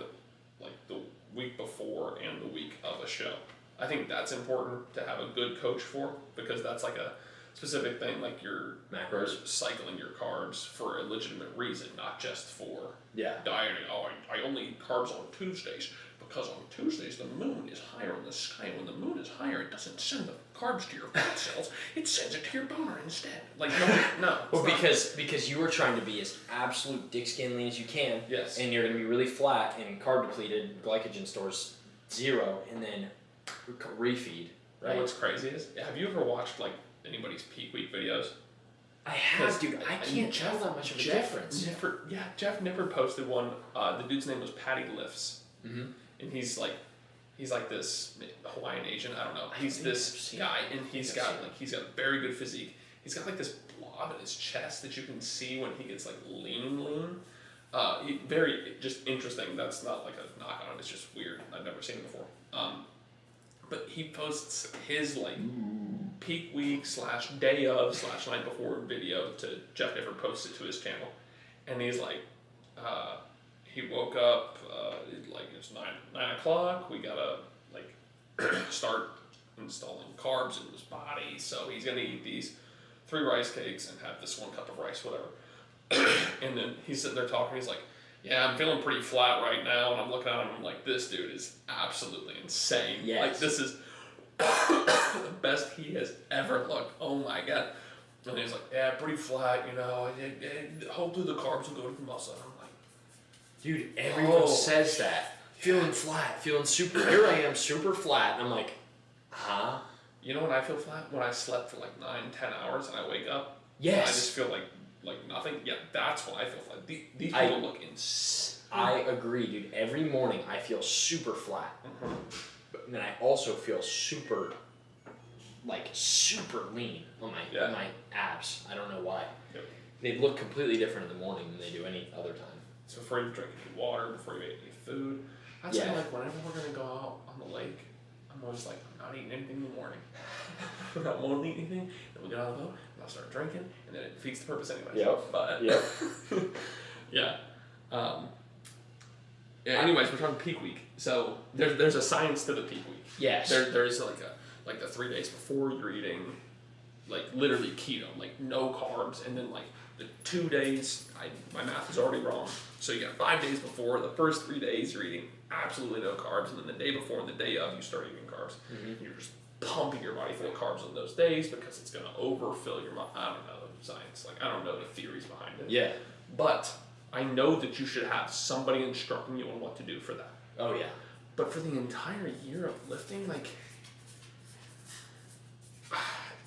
the week before and the week of a show. I think that's important to have a good coach for, because that's like a specific thing, like you're cycling your carbs for a legitimate reason, not just for dieting. Oh, I only eat carbs on Tuesdays because on Tuesdays the moon is higher in the sky. When the moon is higher, it doesn't send the carbs to your fat cells; it sends it to your boner instead. Like no. Well, because you are trying to be as absolute dick skin lean as you can. Yes. And you're going to be really flat and carb depleted, glycogen stores 0, and then refeed. Right. And what's crazy is, have you ever watched like anybody's peak week videos? I have, dude. I can't tell that much of a difference. Jeff Nippard posted one. The dude's name was Patty Lifts, Mm-hmm. and he's like this Hawaiian Asian. I don't know. He's this guy, and he's got a very good physique. He's got like this blob in his chest that you can see when he gets like lean. Very just interesting. That's not like a knock on it. It's just weird. I've never seen it before. But he posts his like peak week / day of / night before video to Jeff Nippard, posts it to his channel, and he's like, he woke up like it's 9 o'clock. We gotta like start installing carbs in his body, so he's gonna eat these 3 rice cakes and have this 1 cup of rice, whatever. And then he's sitting there talking. He's like, yeah, I'm feeling pretty flat right now, and I'm looking at him and I'm like, this dude is absolutely insane. Yes. Like, this is the best he has ever looked. Oh my god. And he's like, yeah, pretty flat, you know, hopefully the carbs will go to the muscle. And I'm like, dude, everyone says that. Feeling flat, feeling super, here I am, super flat, and I'm like, huh? You know when I feel flat? When I slept for like 9-10 hours and I wake up? Yes. I just feel like nothing. Yeah, that's when I feel flat. These people look insane. I agree, dude. Every morning I feel super flat. Mm-hmm. But then I also feel super lean on my abs. I don't know why. Yep. They look completely different in the morning than they do any other time. So before you drink any water, before you eat any food, I'd say like whenever we're gonna go out on the lake, I'm always like, I'm not eating anything in the morning. I won't eat anything. Then we'll get on the boat and I'll start drinking, and then it defeats the purpose anyway. Yep. But yeah. Anyways, we're talking peak week. So there's a science to the peak week. Yes. There's like the 3 days before you're eating like literally keto, like no carbs, and then like the 2 days, my math is already wrong. So you got 5 days before, the first 3 days you're eating absolutely no carbs, and then the day before and the day of you start eating carbs. You're just pumping your body full of carbs on those days because it's going to overfill your body. I don't know science, like I don't know the theories behind it. Yeah. But I know that you should have somebody instructing you on what to do for that. Oh yeah. But for the entire year of lifting, like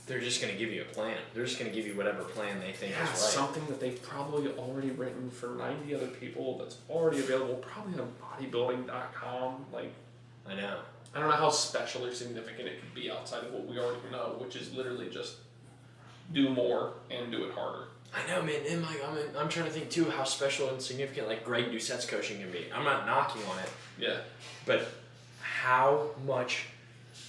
they're just going to give you a plan. They're just going to give you whatever plan they think is right. Something that they've probably already written for 90 other people that's already available, probably on bodybuilding.com. Like, I know. I don't know how special or significant it could be outside of what we already know, which is literally just do more and do it harder. I know, man. And I'm trying to think too how special and significant like Greg Doucette's coaching can be. I'm not knocking on it. Yeah. But how much?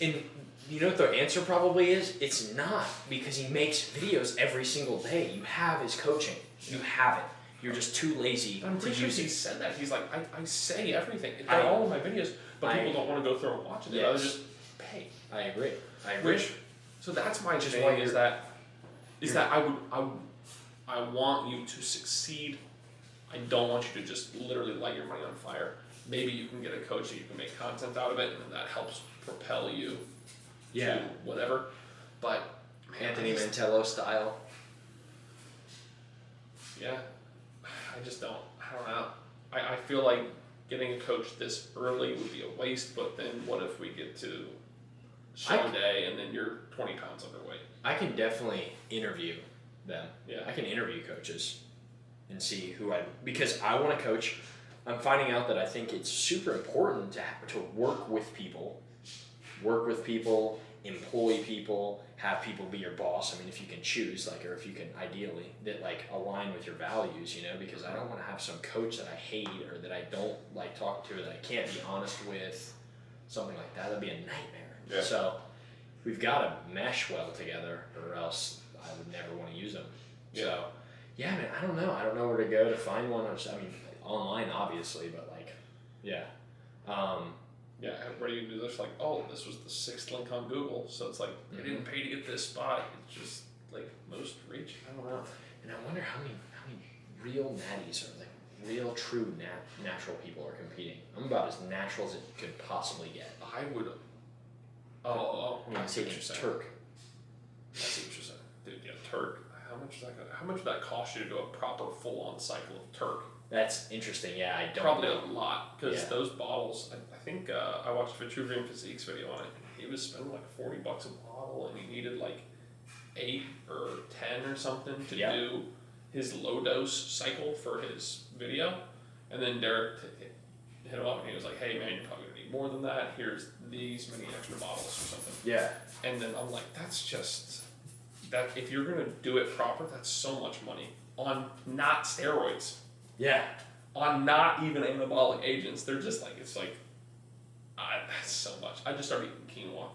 And you know what the answer probably is? It's not, because he makes videos every single day. You have his coaching. You have it. You're just too lazy I'm pretty to sure use he it. said that. He's like, I say everything. It's on all of my videos, but people don't want to go through and watch it. They rather just pay. I agree. So that's my Just thing why is that I want you to succeed. I don't want you to just literally light your money on fire. Maybe you can get a coach that you can make content out of it, and that helps propel you to whatever. But man, Anthony Mantello style. Yeah, I just don't. I don't know. I feel like getting a coach this early would be a waste. But then what if we get to show day and then you're 20 pounds underweight? I can definitely interview them. Yeah. I can interview coaches and see who because I want to coach. I'm finding out that I think it's super important to work with people, employ people, have people be your boss. I mean, if you can choose, like, or if you can ideally, that like align with your values, you know, because I don't want to have some coach that I hate or that I don't like talking to or that I can't be honest with, something like that. That'd be a nightmare. Yeah. So we've got to mesh well together, or else I would never want to use them. Yeah. So yeah, man, I don't know. I don't know where to go to find one. I mean, online obviously, but like, yeah. Yeah, where do you do this? Like, oh, this was the 6th link on Google, so it's like they didn't pay to get this spot. It's just like most reach. I don't know. And I wonder how many real natties or like real true natural people are competing. I'm about as natural as it could possibly get. I would. I mean, see what you're saying. Turk. I see what you're saying, dude. Yeah, Turk. How much would that cost you to do a proper full-on cycle of Turk? That's interesting. Yeah, I don't. Probably know. a lot, because those bottles. I think I watched Vitruvian Physique's video on it. He was spending like $40 a bottle, and he needed like 8 or 10 or something to do his low dose cycle for his video. And then Derek hit him up, and he was like, "Hey man, you're probably gonna need more than that. Here's these many extra bottles or something." Yeah. And then I'm like, that's just that. If you're gonna do it proper, that's so much money on not steroids. Yeah. On not even anabolic agents. They're just like, it's like, that's so much. I just started eating quinoa.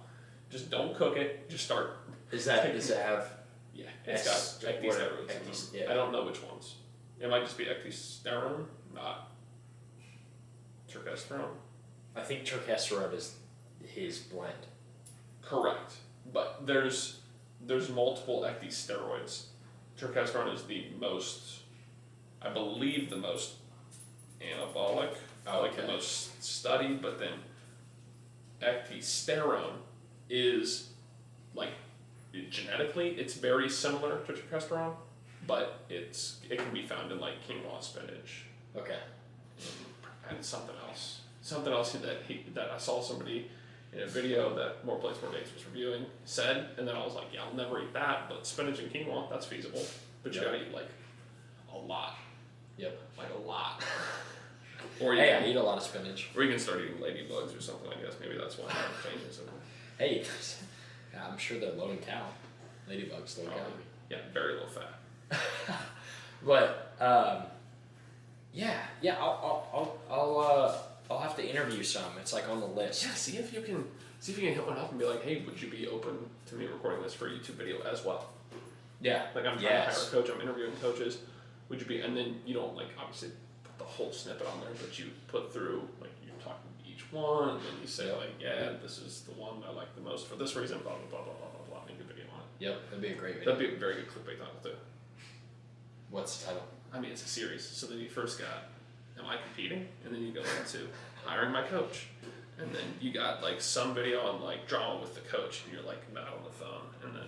Just don't cook it. Just start. Does it have? Yeah, it's got ecdysteroids in them. I don't know which ones. It might just be ecdysterone, not turkesterone. I think turkesterone is his blend. Correct, but there's multiple ecdysteroids. Turkesterone is the most, I believe, the most anabolic, like the most studied, but then ecdysterone is like genetically it's very similar to turkesterone, but it can be found in like quinoa, spinach, and something else that I saw somebody in a video that More Plates More Dates was reviewing said, and then I was like, yeah, I'll never eat that, but spinach and quinoa, that's feasible, but you gotta eat like a lot. Yep. Like a lot. I eat a lot of spinach. Or you can start eating ladybugs or something, I guess. Maybe that's why I'm changing something. Hey, I'm sure they're low in cal. Ladybugs, low calorie. Yeah, very low fat. But, I'll have to interview some. It's like on the list. Yeah, see if you can hit one up and be like, hey, would you be open to me recording this for a YouTube video as well? Yeah. Like I'm trying to hire a coach, I'm interviewing coaches. Would you be, and then you don't like obviously put the whole snippet on there, but you put through, like you're talking to each one, and then you say like, yeah, this is the one I like the most for this reason, blah, blah, blah, blah, blah, blah, make a video on it. Yep, that'd be a great video. That'd be a very good clickbait title too. What's the title? I mean, it's a series. So then you first got, am I competing? And then you go into hiring my coach. And then you got like some video on like drama with the coach, and you're like mad on the phone. And then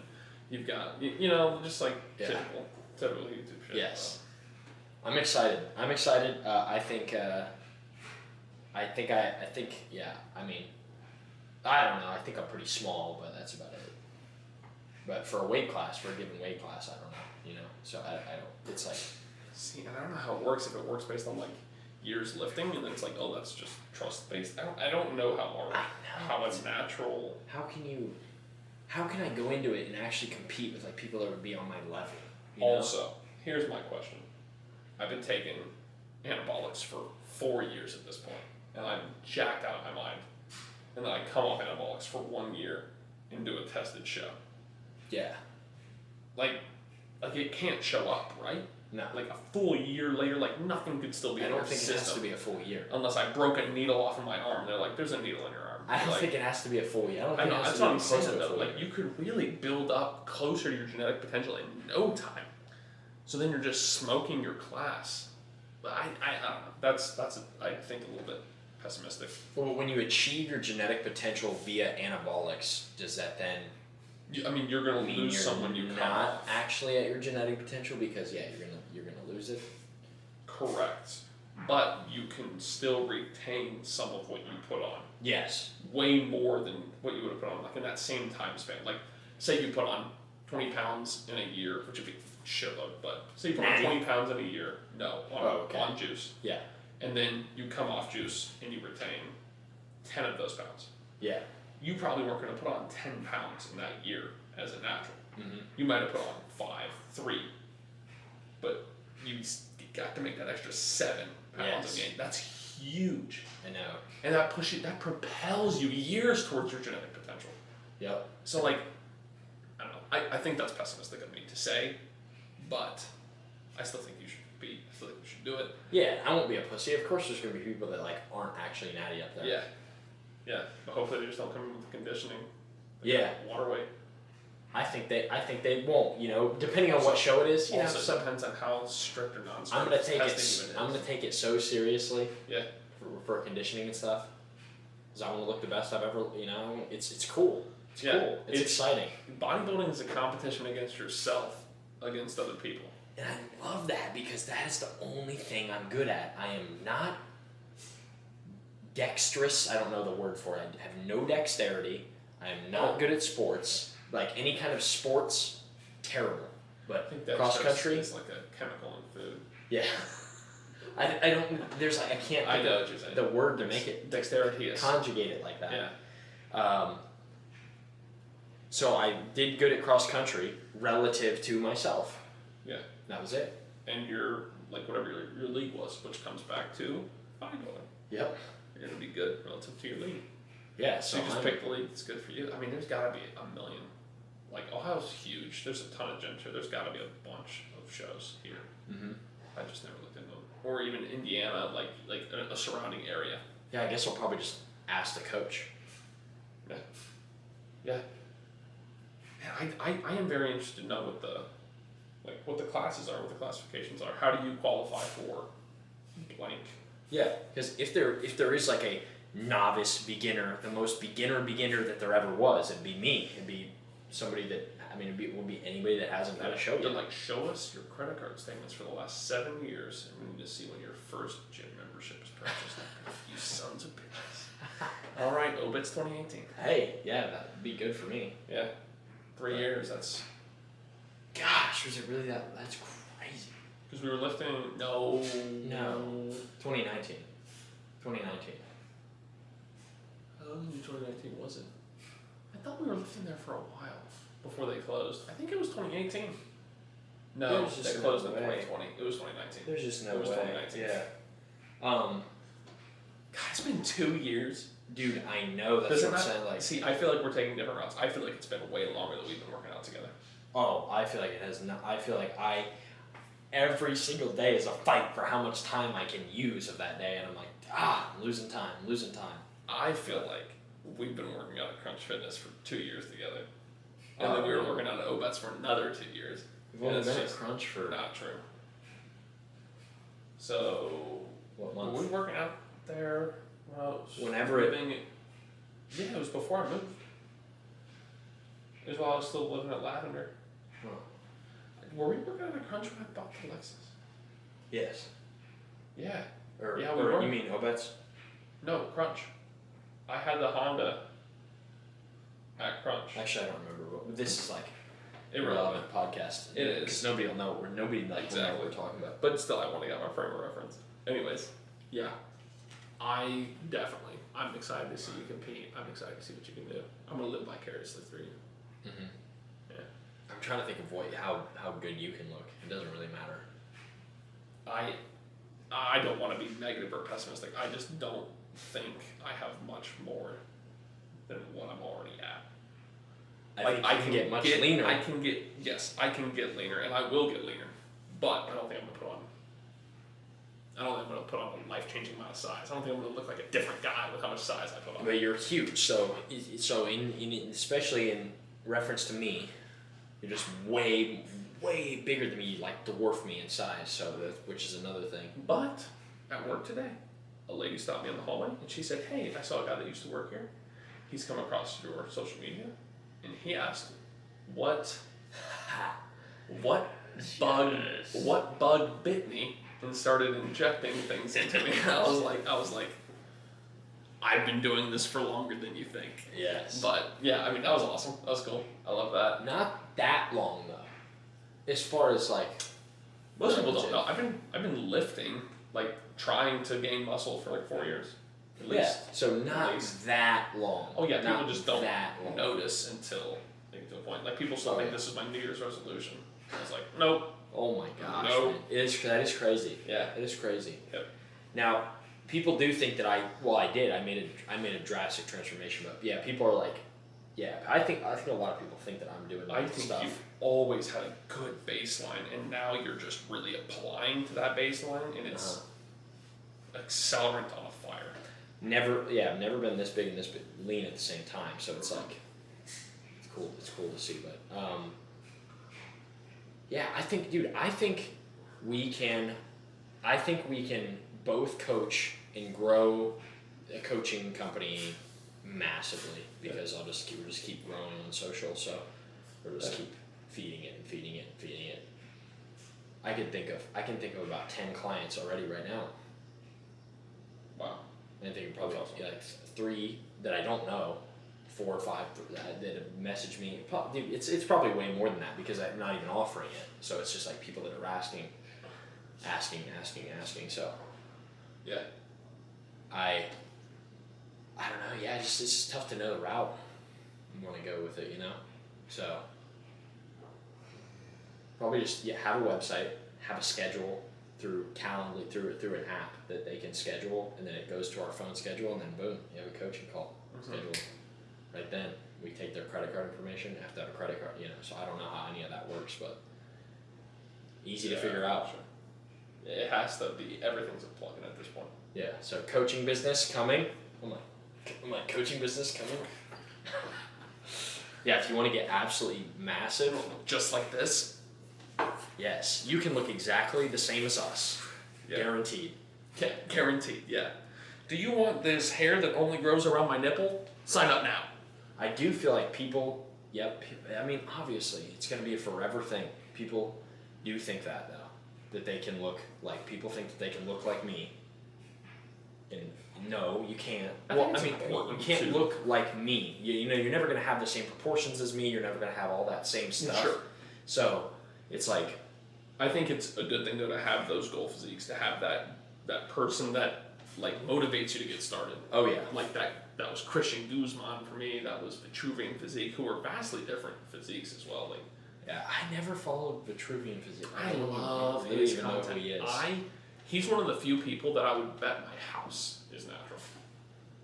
you've got, you know, just like typical YouTube shit. Yes. I'm excited. I think, yeah, I mean, I don't know. I think I'm pretty small, but that's about it. But for a weight class, for a given weight class, I don't know, you know? So I don't, it's like. See, and I don't know how it works, if it works based on like years lifting, and then it's like, oh, that's just trust based. I don't know how it's natural. How can I go into it and actually compete with like people that would be on my level? You know? Also, here's my question. I've been taking anabolics for 4 years at this point, and I'm jacked out of my mind. And then I come off anabolics for 1 year and do a tested show. Yeah. Like it can't show up, right? No. Like a full year later, like nothing could still be in your system. It has to be a full year. Unless I broke a needle off of my arm. They're like, there's a needle in your arm. I don't think it has to be a full year. I know, that's what I'm saying though. Like you could really build up closer to your genetic potential in no time. So then you're just smoking your class. But I don't know. That's I think a little bit pessimistic. Well, when you achieve your genetic potential via anabolics, does that then? I mean, you're gonna lose someone you not actually at your genetic potential because you're gonna lose it. Correct, but you can still retain some of what you put on. Yes. Way more than what you would have put on, like in that same time span. Like, say you put on 20 pounds in a year, which would be a shitload, but say you put on 20 pounds in a year. No, on juice. Yeah. And then you come off juice and you retain 10 of those pounds. Yeah. You probably weren't going to put on 10 pounds in that year as a natural. Mm-hmm. You might have put on 5, 3, but you got to make that extra 7 pounds a game. That's huge. I know. And that propels you years towards your genetic potential. Yep. So like, I don't know. I think that's pessimistic of me to say, but I still think you should do it. Yeah, I won't be a pussy. Of course, there's gonna be people that like aren't actually natty up there. Yeah. Yeah, but hopefully they just don't come in with the conditioning. Water weight. I think they won't. You know, depending on what show it is. You know, also depends on how strict or non-strict. I'm gonna take it so seriously. Yeah. For conditioning and stuff, because I want to look the best I've ever. You know, it's cool. It's cool. It's exciting. Bodybuilding is a competition against yourself, against other people. And I love that because that is the only thing I'm good at. I am not dexterous. I don't know the word for it. I have no dexterity. I am not good at sports. Like any kind of sports, terrible. But cross country is like a chemical in food. Yeah. I don't. There's like I can't. I know what you're saying. The word to make it dexterity conjugate it like that. Yeah. So I did good at cross country relative to myself. Yeah. That was it. And your like whatever your league was, which comes back to bodybuilding. Yep. You're gonna be good relative to your league. Yeah. So you just pick the league that's good for you. I mean, there's gotta be a million. Like Ohio's huge. There's a ton of gyms here. There's gotta be a bunch of shows here. Mm-hmm. I just never looked into them. Or even Indiana, like a surrounding area. Yeah, I guess I'll probably just ask the coach. Yeah. Yeah. Man, I am very interested to know what the classes are, what the classifications are. How do you qualify for blank? Yeah, because if there is like a novice beginner, the most beginner that there ever was, it'd be me. It'd be somebody that it would be anybody that hasn't got a show yet. Like, show us your credit card statements for the last 7 years, and we need to see when your first gym membership is purchased. You sons of bitches. All right, Obits 2018. Hey, yeah, that'd be good for me. Yeah, 3 years. That's. Gosh, was it really that? That's crazy. Because we were lifting. No. 2019. Oh, 2019 was it? I thought we were lifting there for a while before they closed. I think it was 2018. No, they closed in 2020. It was 2019. There's just no way. It was 2019. Yeah. God, it's been 2 years. Dude, I know. That's what I'm saying. Like, see, I feel like we're taking different routes. I feel like it's been way longer that we've been working out together. Oh, I feel like it has not. I feel like every single day is a fight for how much time I can use of that day, and I'm like, I'm losing time. I feel like we've been working out at Crunch Fitness for 2 years together. And then we were working out at Obets for another 2 years. We've only been at Crunch for... Not true. So, what month? were we working out there? Whenever Yeah, it was before I moved. It was while I was still living at Lavender. Huh. Were we working at a Crunch when I bought the Lexus? Yes. Yeah. Or we were. You mean Obet's? No, Crunch. I had the Honda at Crunch. Actually, I don't remember. But this is like irrelevant podcast. It is. Because nobody will know. Nobody will know what we're talking about. But still, I want to get my frame of reference. Anyways, yeah. I'm excited to see you compete. I'm excited to see what you can do. I'm going to live vicariously through you. Mm-hmm. Yeah. I'm trying to think of how good you can look. It doesn't really matter. I don't want to be negative or pessimistic. I just don't think I have much more than what I'm already at. I can get much leaner. I can get leaner, and I will get leaner. But I don't think I'm gonna put on a life-changing amount of size. I don't think I'm gonna look like a different guy with how much size I put on. But you're huge, so in especially in reference to me, you're just way bigger than me. You like dwarf me in size, so which is another thing. But at work today, a lady stopped me in the hallway and she said, "Hey, I saw a guy that used to work here. He's come across your social media, and he asked, what bug bit me and started injecting things into me." I was like, I've been doing this for longer than you think. Yes. But yeah, I mean, that was awesome. That was cool. I love that. Not that long though. As far as like most people don't know. I've been lifting, like trying to gain muscle for like 4 years. At least. Yeah. So not that long. Oh yeah, not people just don't that long. notice until they get to a point. Like people still think this is my New Year's resolution. I was like, nope. Oh my gosh. Nope. That is crazy. Yeah. It is crazy. Yep. Now, people do think that I did. I made a drastic transformation, but yeah, people are like, yeah. I think a lot of people think that I'm doing I think stuff. you've always had a good baseline, and now you're just really applying to that baseline, and it's accelerant on a fire. I've never been this big and this lean at the same time. So it's like, it's cool. It's cool to see, but yeah, I think we can both coach and grow a coaching company massively because we'll just keep growing on social. So we'll just keep feeding it. I can think of about 10 clients already right now. Wow. I think probably like 3 that I don't know, 4 or 5 that have messaged me. It's probably way more than that because I'm not even offering it. So it's just like people that are asking. So yeah, I don't know. Yeah, it's just tough to know the route you want to go with it, you know. So probably just have a website, have a schedule through Calendly through an app that they can schedule, and then it goes to our phone schedule, and then boom, you have a coaching call scheduled. Right then, we take their credit card information. Have to have a credit card, you know. So I don't know how any of that works, but easy to figure out. Sure. It has to be. Everything's a plug-in at this point. Yeah. So coaching business coming. Oh my coaching business coming. Yeah. If you want to get absolutely massive, just like this. Yes, you can look exactly the same as us. Yeah. Guaranteed. Yeah, guaranteed, yeah. Do you want this hair that only grows around my nipple? Sign up now. I do feel like people, I mean, obviously, it's going to be a forever thing. People do think that, though, that they can look like, people think that they can look like me. And no, you can't. You can't look like me. You know, you're never going to have the same proportions as me. You're never going to have all that same stuff. Sure. So, it's like, I think it's a good thing though to have those goal physiques, to have that person that like motivates you to get started. Oh yeah. Like that was Christian Guzman for me, that was Vitruvian Physique, who are vastly different physiques as well. Like, yeah, I never followed Vitruvian Physique. I love his content. He's one of the few people that I would bet my house is natural.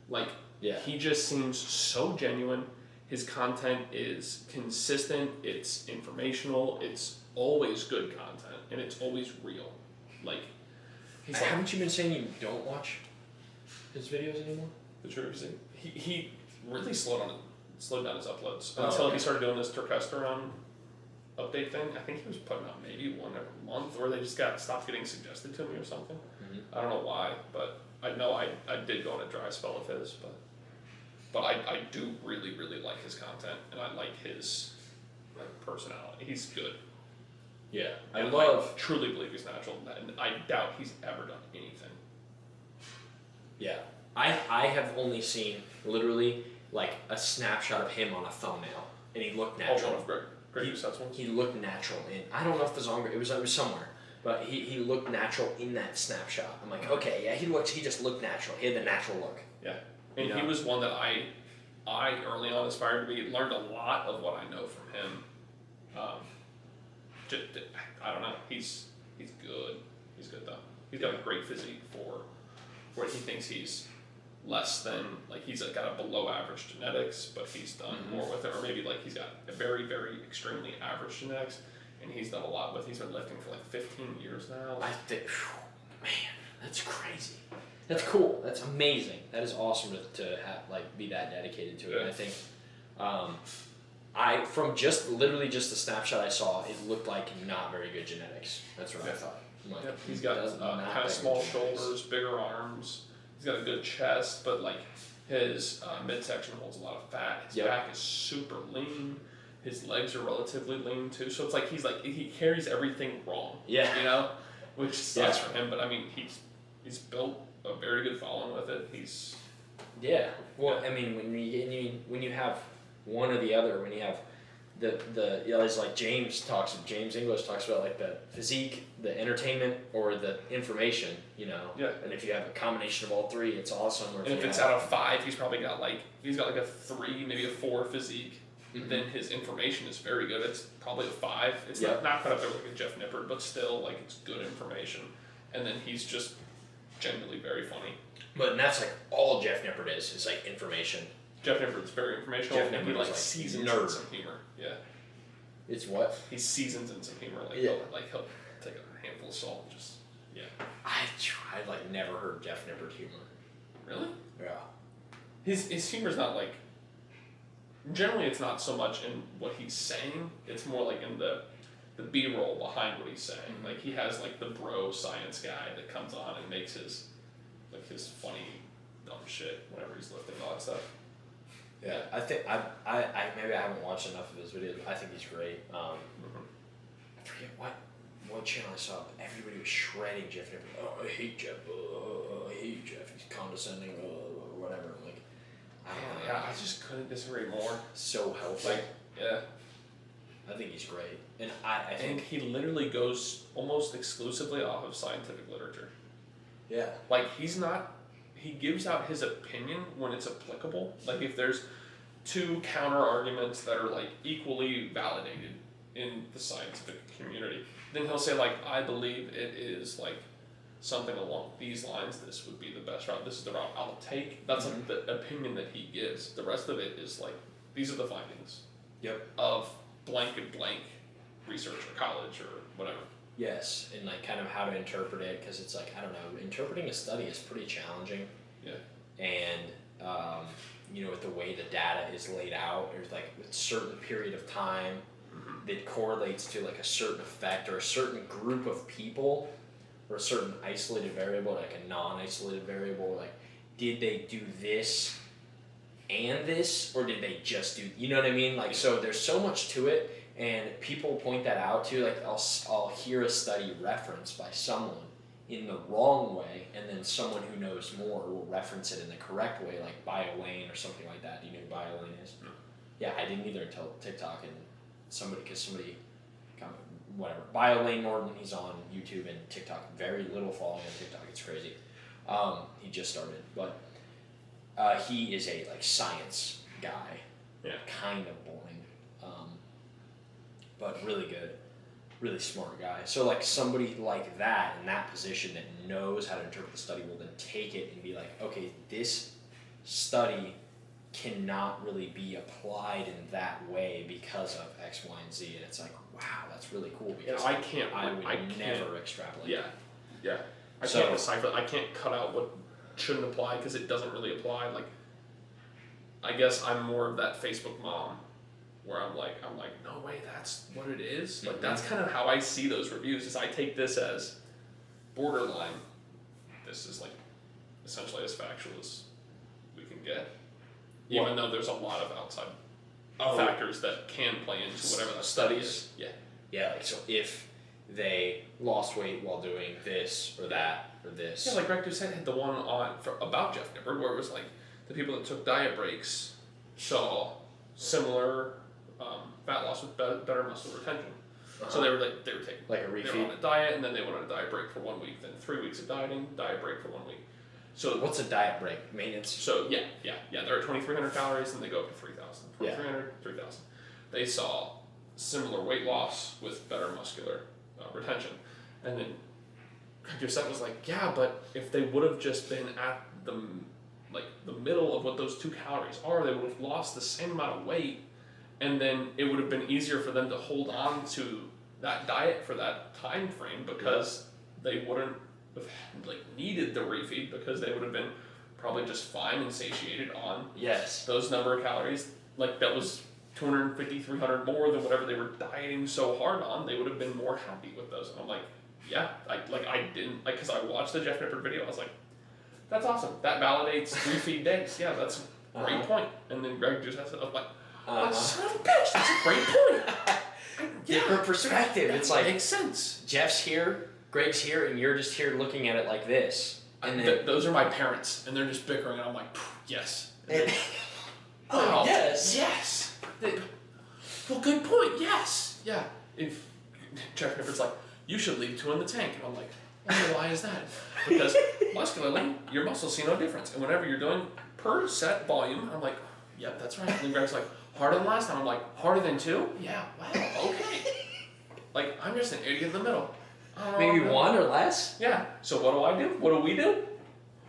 Like, he just seems so genuine. His content is consistent, it's informational, it's always good content, and it's always real. Like, haven't you been saying you don't watch his videos anymore? The truth is, he really slowed down his uploads until he started doing this Turkesterone update thing. I think he was putting out maybe one every month, or they just stopped getting suggested to me or something. Mm-hmm. I don't know why, but I know I did go on a dry spell of his, but I do really, really like his content, and I like his personality. He's good. Yeah, I truly believe he's natural, and I doubt he's ever done anything. Yeah, I have only seen literally like a snapshot of him on a thumbnail, and he looked natural. Oh, one of Greg Doucette's ones? He looked natural, and I don't know if it was on. It was somewhere, but he looked natural in that snapshot. I'm like, okay, yeah, he just looked natural. He had the natural look. Yeah, and he was one that I early on aspired to be. Learned a lot of what I know from him. I don't know. He's good. He's good though. He's got a great physique for where he thinks he's less than, like, he's got a below average genetics, but he's done more with it, or maybe like he's got a very, very extremely average genetics, and he's done a lot with. He's been lifting for like 15 years now. I think, man, that's crazy. That's cool. That's amazing. That is awesome to have, be that dedicated to it. And I think, from literally just the snapshot I saw, it looked like not very good genetics. That's what I thought. Like, he's got kind of small shoulders, bigger arms. He's got a good chest, but like his midsection holds a lot of fat. His back is super lean. His legs are relatively lean too. So it's like he carries everything wrong. Yeah. You know, which sucks for him. But I mean, he's built a very good following with it. Well, I mean, when you have one or the other, when you have it's like James English talks about, like, the physique, the entertainment, or the information, Yeah. And if you have a combination of all three, it's awesome. And if it's out of 5, he's probably got like a 3, maybe a 4 physique. Mm-hmm. Then his information is very good. It's probably a 5. It's not quite up there like a Jeff Nippard, but still, like, it's good information. And then he's just genuinely very funny. But that's like all Jeff Nippard is like information. Jeff Nippard's very informational. Jeff Nippard he like seasons nerd. in some humor. Yeah. It's what? He seasons in some humor. Like, he'll take a handful of salt and just, I've like never heard Jeff Nippard humor. Really? Yeah. His humor's not like, generally it's not so much in what he's saying, it's more like in the B-roll behind what he's saying. Mm-hmm. Like, he has like the bro science guy that comes on and makes his funny dumb shit whenever he's lifting all that stuff. Yeah, I think I maybe I haven't watched enough of his videos, but I think he's great. I forget what channel I saw, but everybody was shredding Jeff Nippard. Oh, I hate Jeff. I hate Jeff. He's condescending. Or whatever. I'm like, I don't know. I just couldn't disagree more. So healthy. Like, yeah. I think he's great, and I think he literally goes almost exclusively off of scientific literature. Yeah. Like, he gives out his opinion when it's applicable. Like, if there's 2 counter arguments that are like equally validated in the scientific community, then he'll say, like, I believe it is like something along these lines. This would be the best route. This is the route I'll take. That's like the opinion that he gives. The rest of it is like, these are the findings. Yep. Of blank and blank research or college or whatever. Yes, and like kind of how to interpret it, because it's like, I don't know, interpreting a study is pretty challenging. Yeah. And with the way the data is laid out, there's like a certain period of time that correlates to like a certain effect or a certain group of people or a certain isolated variable, like a non-isolated variable. Like, did they do this and this, or did they just do, you know what I mean? Like, so there's so much to it. And people point that out too. Like, I'll hear a study referenced by someone in the wrong way, and then someone who knows more will reference it in the correct way, like BioLane or something like that. Do you know who BioLane is? No. Yeah, I didn't either until TikTok, and somebody whatever. BioLane Norton, he's on YouTube and TikTok. Very little following on TikTok. It's crazy. He just started, but he is a like science guy. Yeah. Kind of boring. But really good, really smart guy. So like somebody like that in that position that knows how to interpret the study will then take it and be like, okay, this study cannot really be applied in that way because of X, Y, and Z. And it's like, wow, that's really cool, because I would never extrapolate. Yeah. I can't decipher. I can't cut out what shouldn't apply because it doesn't really apply. Like, I guess I'm more of that Facebook mom where I'm like, no way, that's what it is. Like that's kind of how I see those reviews. Is I take this as borderline. This is like essentially as factual as we can get, even though there's a lot of outside factors that can play into whatever that study is. Yeah. Like so, if they lost weight while doing this or that or this. Yeah, like Greg just said, had the one about Jeff Nippard where it was like the people that took diet breaks saw similar fat loss with better muscle retention. So they were taking like a refeed. They were on a diet and then they went on a diet break for 1 week, then 3 weeks of dieting, diet break for 1 week. So what's a diet break? Maintenance? So they're at 2,300 calories and they go up to 3,000. 2,300, 3,000. They saw similar weight loss with better muscular retention. And then your set was like, yeah, but if they would have just been at the middle of what those 2 calories are, they would have lost the same amount of weight, and then it would have been easier for them to hold on to that diet for that time frame because they wouldn't have needed the refeed because they would have been probably just fine and satiated on those number of calories. Like that was 250, 300 more than whatever they were dieting so hard on. They would have been more happy with those. And I'm like, because I watched the Jeff Nippard video, I was like, that's awesome. That validates refeed days. Yeah, that's a great point. And then Greg just has it. I was like, son of a bitch, that's a great point. Different perspective. It's like makes sense. Jeff's here, Greg's here, and you're just here looking at it like this. And then those are my parents, and they're just bickering, and I'm like, yes. Yes. Well, good point. Yes. Yeah. If Jeff Nippard's like, you should leave 2 in the tank, and I'm like, why is that? Because muscularly, your muscles see no difference, and whenever you're doing per set volume, I'm like, yep, that's right. And then Greg's like, harder than last time. I'm like, harder than 2? Yeah. Wow. Okay. Like I'm just an idiot in the middle. Maybe 1 or less? Yeah. So what do? What do we do?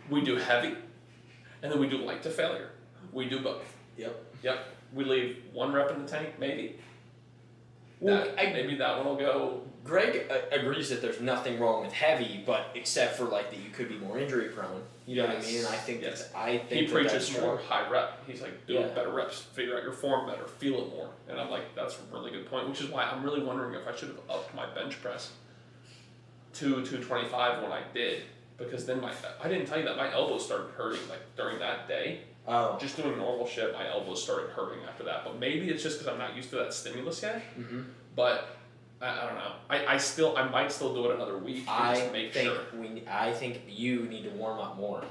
We do heavy, and then we do light to failure. We do both. Yep. We leave 1 rep in the tank, maybe. Well, maybe that one will go. Greg agrees that there's nothing wrong with heavy, but except for that you could be more injury prone. You know what I mean? And I think he preaches more high rep. He's like, do better reps, figure out your form better, feel it more. And I'm like, that's a really good point. Which is why I'm really wondering if I should have upped my bench press to 225 when I did, because then I didn't tell you that my elbows started hurting during that day. Oh. Just doing normal shit, my elbows started hurting after that. But maybe it's just because I'm not used to that stimulus yet. Mm-hmm. But I don't know. I might still do it another week just to make sure. I think you need to warm up more.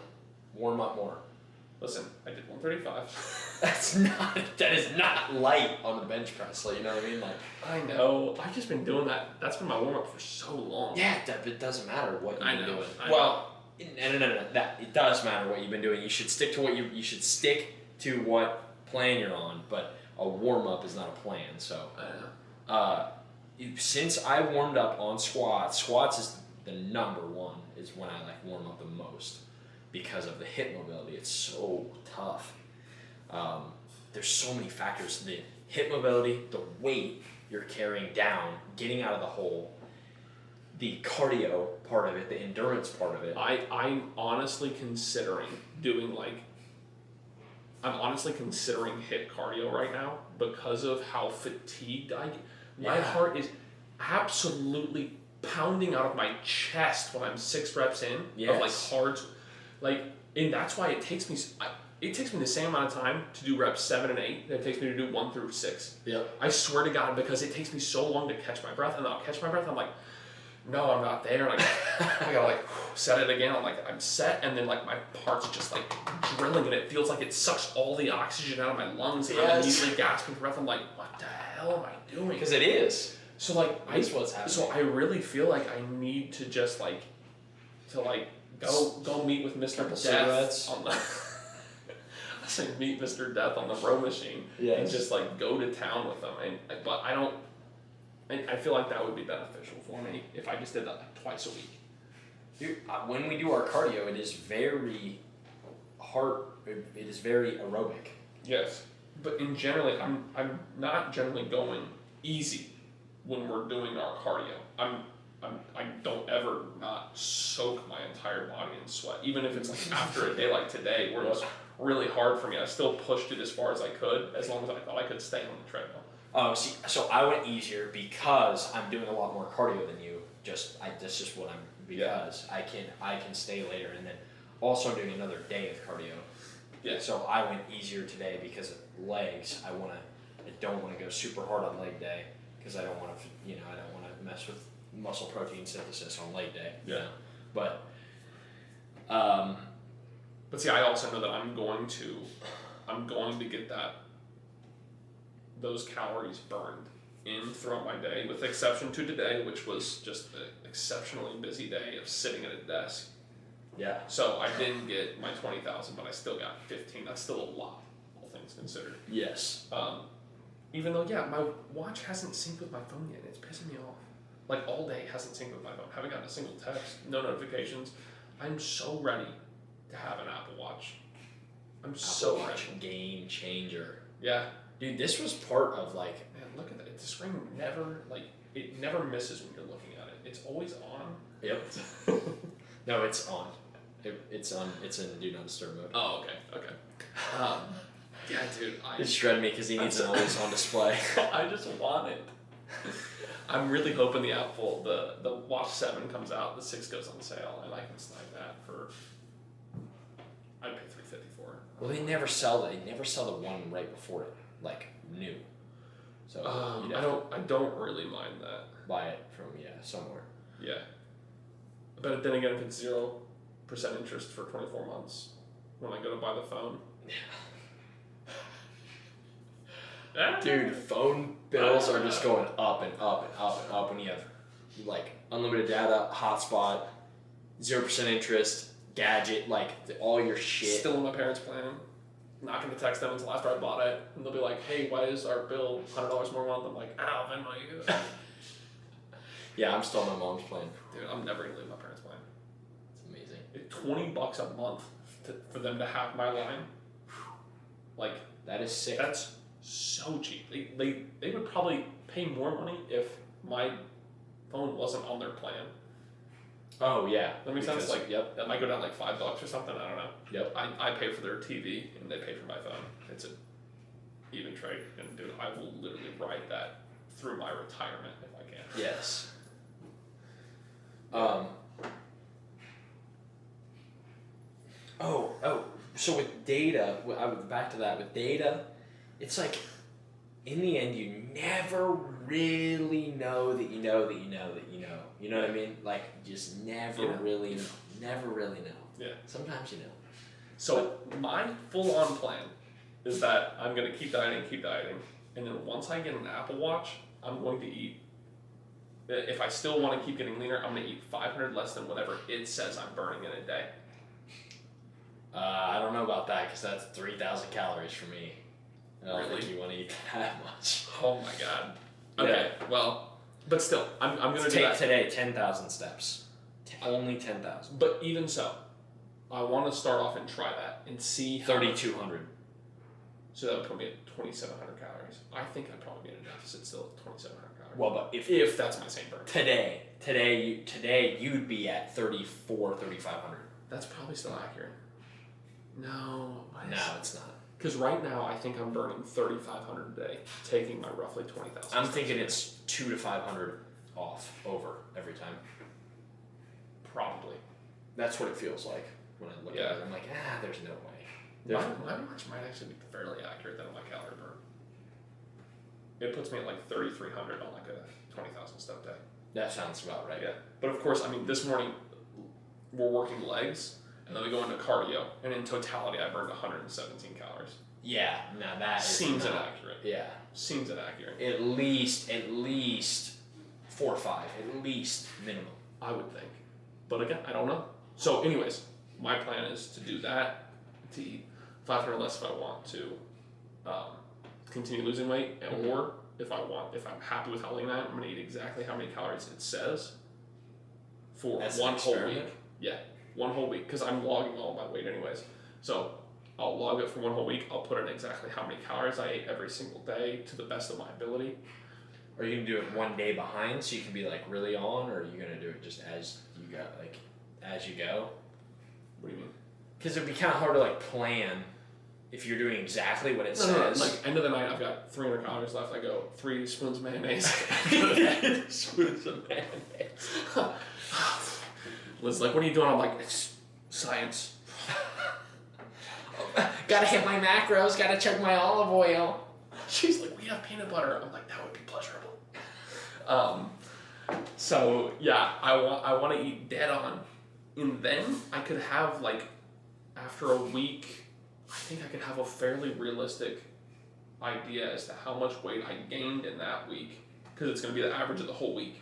Listen, I did 135. That is not light on the bench press. So you know what I mean? I know. I've just been doing that. That's been my warm up for so long. Yeah, it doesn't matter what you've been doing. No. That it does matter what you've been doing. You should stick to what plan you're on. But a warm up is not a plan. So, since I warmed up on squats is the number 1 is when I warm up the most because of the hip mobility. It's so tough. There's so many factors: the hip mobility, the weight you're carrying down, getting out of the hole. The cardio part of it, the endurance part of it. I'm honestly considering doing I'm honestly considering HIIT cardio right now because of how fatigued I get. My heart is absolutely pounding out of my chest when I'm 6 reps in of hard, and that's why it takes me the same amount of time to do reps 7 and 8 that it takes me to do 1 through 6. Yep. I swear to God, because it takes me so long to catch my breath, and then I'll catch my breath. I'm like, no, I'm not there. And I gotta set it again. I'm set, and then my heart's just drilling, and it feels like it sucks all the oxygen out of my lungs. And I'm immediately gasping for breath. I'm like, what the hell am I doing? Because it is. So that's what's happening. So I really feel like I need to just go meet with Mr. Death on the. I say meet Mr. Death on the row machine and just go to town with them. But I don't. I feel like that would be beneficial for me if I just did that twice a week. Dude, when we do our cardio, it is very it is very aerobic. Yes, but in generally, I'm not generally going easy when we're doing our cardio. I don't ever not soak my entire body in sweat, even if it's after a day like today where it was really hard for me. I still pushed it as far as I could, as long as I thought I could stay on the treadmill. Oh, see, so I went easier because I'm doing a lot more cardio than you. That's just what I'm because I can stay later, and then also I'm doing another day of cardio. Yeah. So I went easier today because of legs. I don't want to go super hard on leg day because I don't want to mess with muscle protein synthesis on leg day. Yeah. You know? But see, I also know that I'm going to get those calories burned in throughout my day, with the exception to today, which was just an exceptionally busy day of sitting at a desk. Yeah. So I didn't get my 20,000, but I still got 15. That's still a lot, all things considered. Yes. Even though, my watch hasn't synced with my phone yet. It's pissing me off. Like, all day hasn't synced with my phone. Haven't gotten a single text, no notifications. I'm so ready to have an Apple Watch. Apple Watch, game changer. Yeah. Dude, this was part of like... Man, look at that. The screen it never misses when you're looking at it. It's always on. Yep. No, it's on. It's on. It's in do not disturb mode. Oh, okay. Yeah, dude. It shred me because he needs it always on display. I just want it. I'm really hoping the Watch 7 comes out, the 6 goes on sale, and I can snag that for... I'd pay $350 for it. Well, they never sell the one right before it, like new. So I don't really mind that. Buy it from somewhere. Yeah. But then again, if it's 0% interest for 24 months, when I go to buy the phone. Yeah. Dude, phone bills are just going up and up and up and up when you have like unlimited data, hotspot, 0% interest, gadget, like all your shit. Still in my parents' plan. Not going to text them until after I bought it. And they'll be like, hey, why is our bill $100 more a month? I'm like, ow, Venmo you. Yeah, I'm still on my mom's plan. Dude, I'm never going to leave my parents' plan. It's amazing. It's $20 a month for them to have my line. Like, that is sick. That's so cheap. They would probably pay more money if my phone wasn't on their plan. Oh yeah, that makes sense. Like, that might go down like $5 or something. I don't know. Yep. I pay for their TV and they pay for my phone. It's an even trade, and dude, I will literally ride that through my retirement if I can. Yes. So with data, I was back to that. With data, it's like, in the end, you never really know that you know that you know that you know. You know what I mean? Like, you just never really know. Yeah. Sometimes you know. So my full-on plan is that I'm going to keep dieting, and then once I get an Apple Watch, I'm going to eat. If I still want to keep getting leaner, I'm going to eat 500 less than whatever it says I'm burning in a day. I don't know about that because that's 3,000 calories for me. I don't think you want to eat that much. Oh my god. Okay, well, but still, I'm going to do that. Today, 10,000 steps. Only 10,000. But even so, I want to start off and try that and see how 3,200. So that would put me at 2,700 calories. I think I'd probably be in a deficit still at 2,700 calories. Well, but if that's my same burn. Today you'd be at 3,500. That's probably still accurate. No. It's not. Because right now, I think I'm burning 3,500 a day, taking my roughly 20,000. I'm thinking it's 200 to 500 over every time. Probably. That's what it feels like when I look at it. I'm like, there's no way. My watch might actually be fairly accurate then on my calorie burn. It puts me at like 3,300 on like a 20,000 step day. That sounds about right. Yeah. But of course, I mean, this morning we're working legs. And then we go into cardio, and in totality, I burned 117 calories. Yeah, now that seems inaccurate. Yeah, seems inaccurate. At least 4 or 5, at least minimum. I would think, but again, I don't know. So, anyways, my plan is to do that, to eat 500 less if I want to continue losing weight, or if I'm happy with how lean I am, I'm going to eat exactly how many calories it says for one whole week. Yeah. 1 whole week, because I'm logging all my weight anyways. So I'll log it for 1 whole week. I'll put in exactly how many calories I ate every single day to the best of my ability. Are you gonna do it 1 day behind so you can be like really on, or are you gonna do it just as you go, as you go? What do you mean? Because it'd be kind of hard to like plan if you're doing exactly what it No, says. like end of the night, I've got 300 calories left. I go 3 spoons of mayonnaise. Spoons of mayonnaise. Liz's like, what are you doing? I'm like, it's science. Gotta hit my macros. Gotta check my olive oil. She's like, we have peanut butter. I'm like, that would be pleasurable. So yeah, I want to eat dead on, and then I could have like, after a week, I think I could have a fairly realistic idea as to how much weight I gained in that week, because it's going to be the average of the whole week,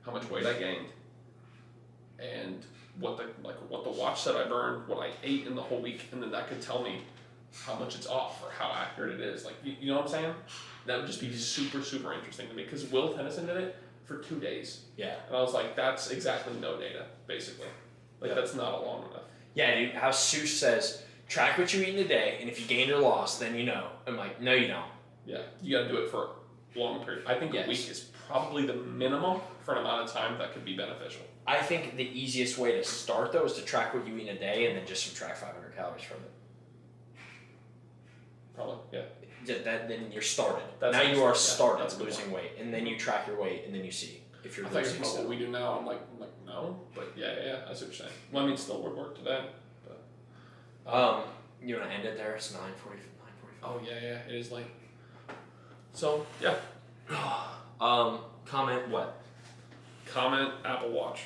how much weight I gained, and what the watch said I burned, what I ate in the whole week, and then that could tell me how much it's off or how accurate it is. Like, you know what I'm saying? That would just be super, super interesting to me, because Will Tennyson did it for 2 days. Yeah. And I was like, that's exactly no data, basically. Like, that's not long enough. Yeah, dude. How Seuss says, track what you eat in a day, and if you gained or lost, then you know. I'm like, no, you don't. Yeah, you got to do it for a long period. I think a week is probably the minimum for an amount of time that could be beneficial. I think the easiest way to start, though, is to track what you eat in a day and then just subtract 500 calories from it. Probably, yeah. Then you're started. That's now you are started that's losing weight, and then you track your weight, and then you see if you're I thought you losing were talking stuff. about what we do now. I'm like no, but yeah, I see what you're saying. Well, I mean, still would work today, but. You want to end it there? It's 9:45. Oh yeah, it is late. So yeah. Comment what? Comment Apple Watch.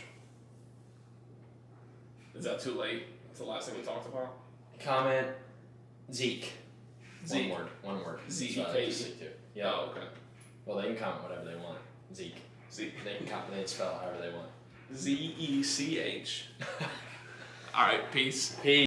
Is that too late? That's the last thing we talked about. Comment Zeke. Zeke. One word. Z-E-K-E. Yeah. Oh, okay. Well, they can comment whatever they want. Zeke. They can comment. They can spell it however they want. Z-E-C-H. All right. Peace.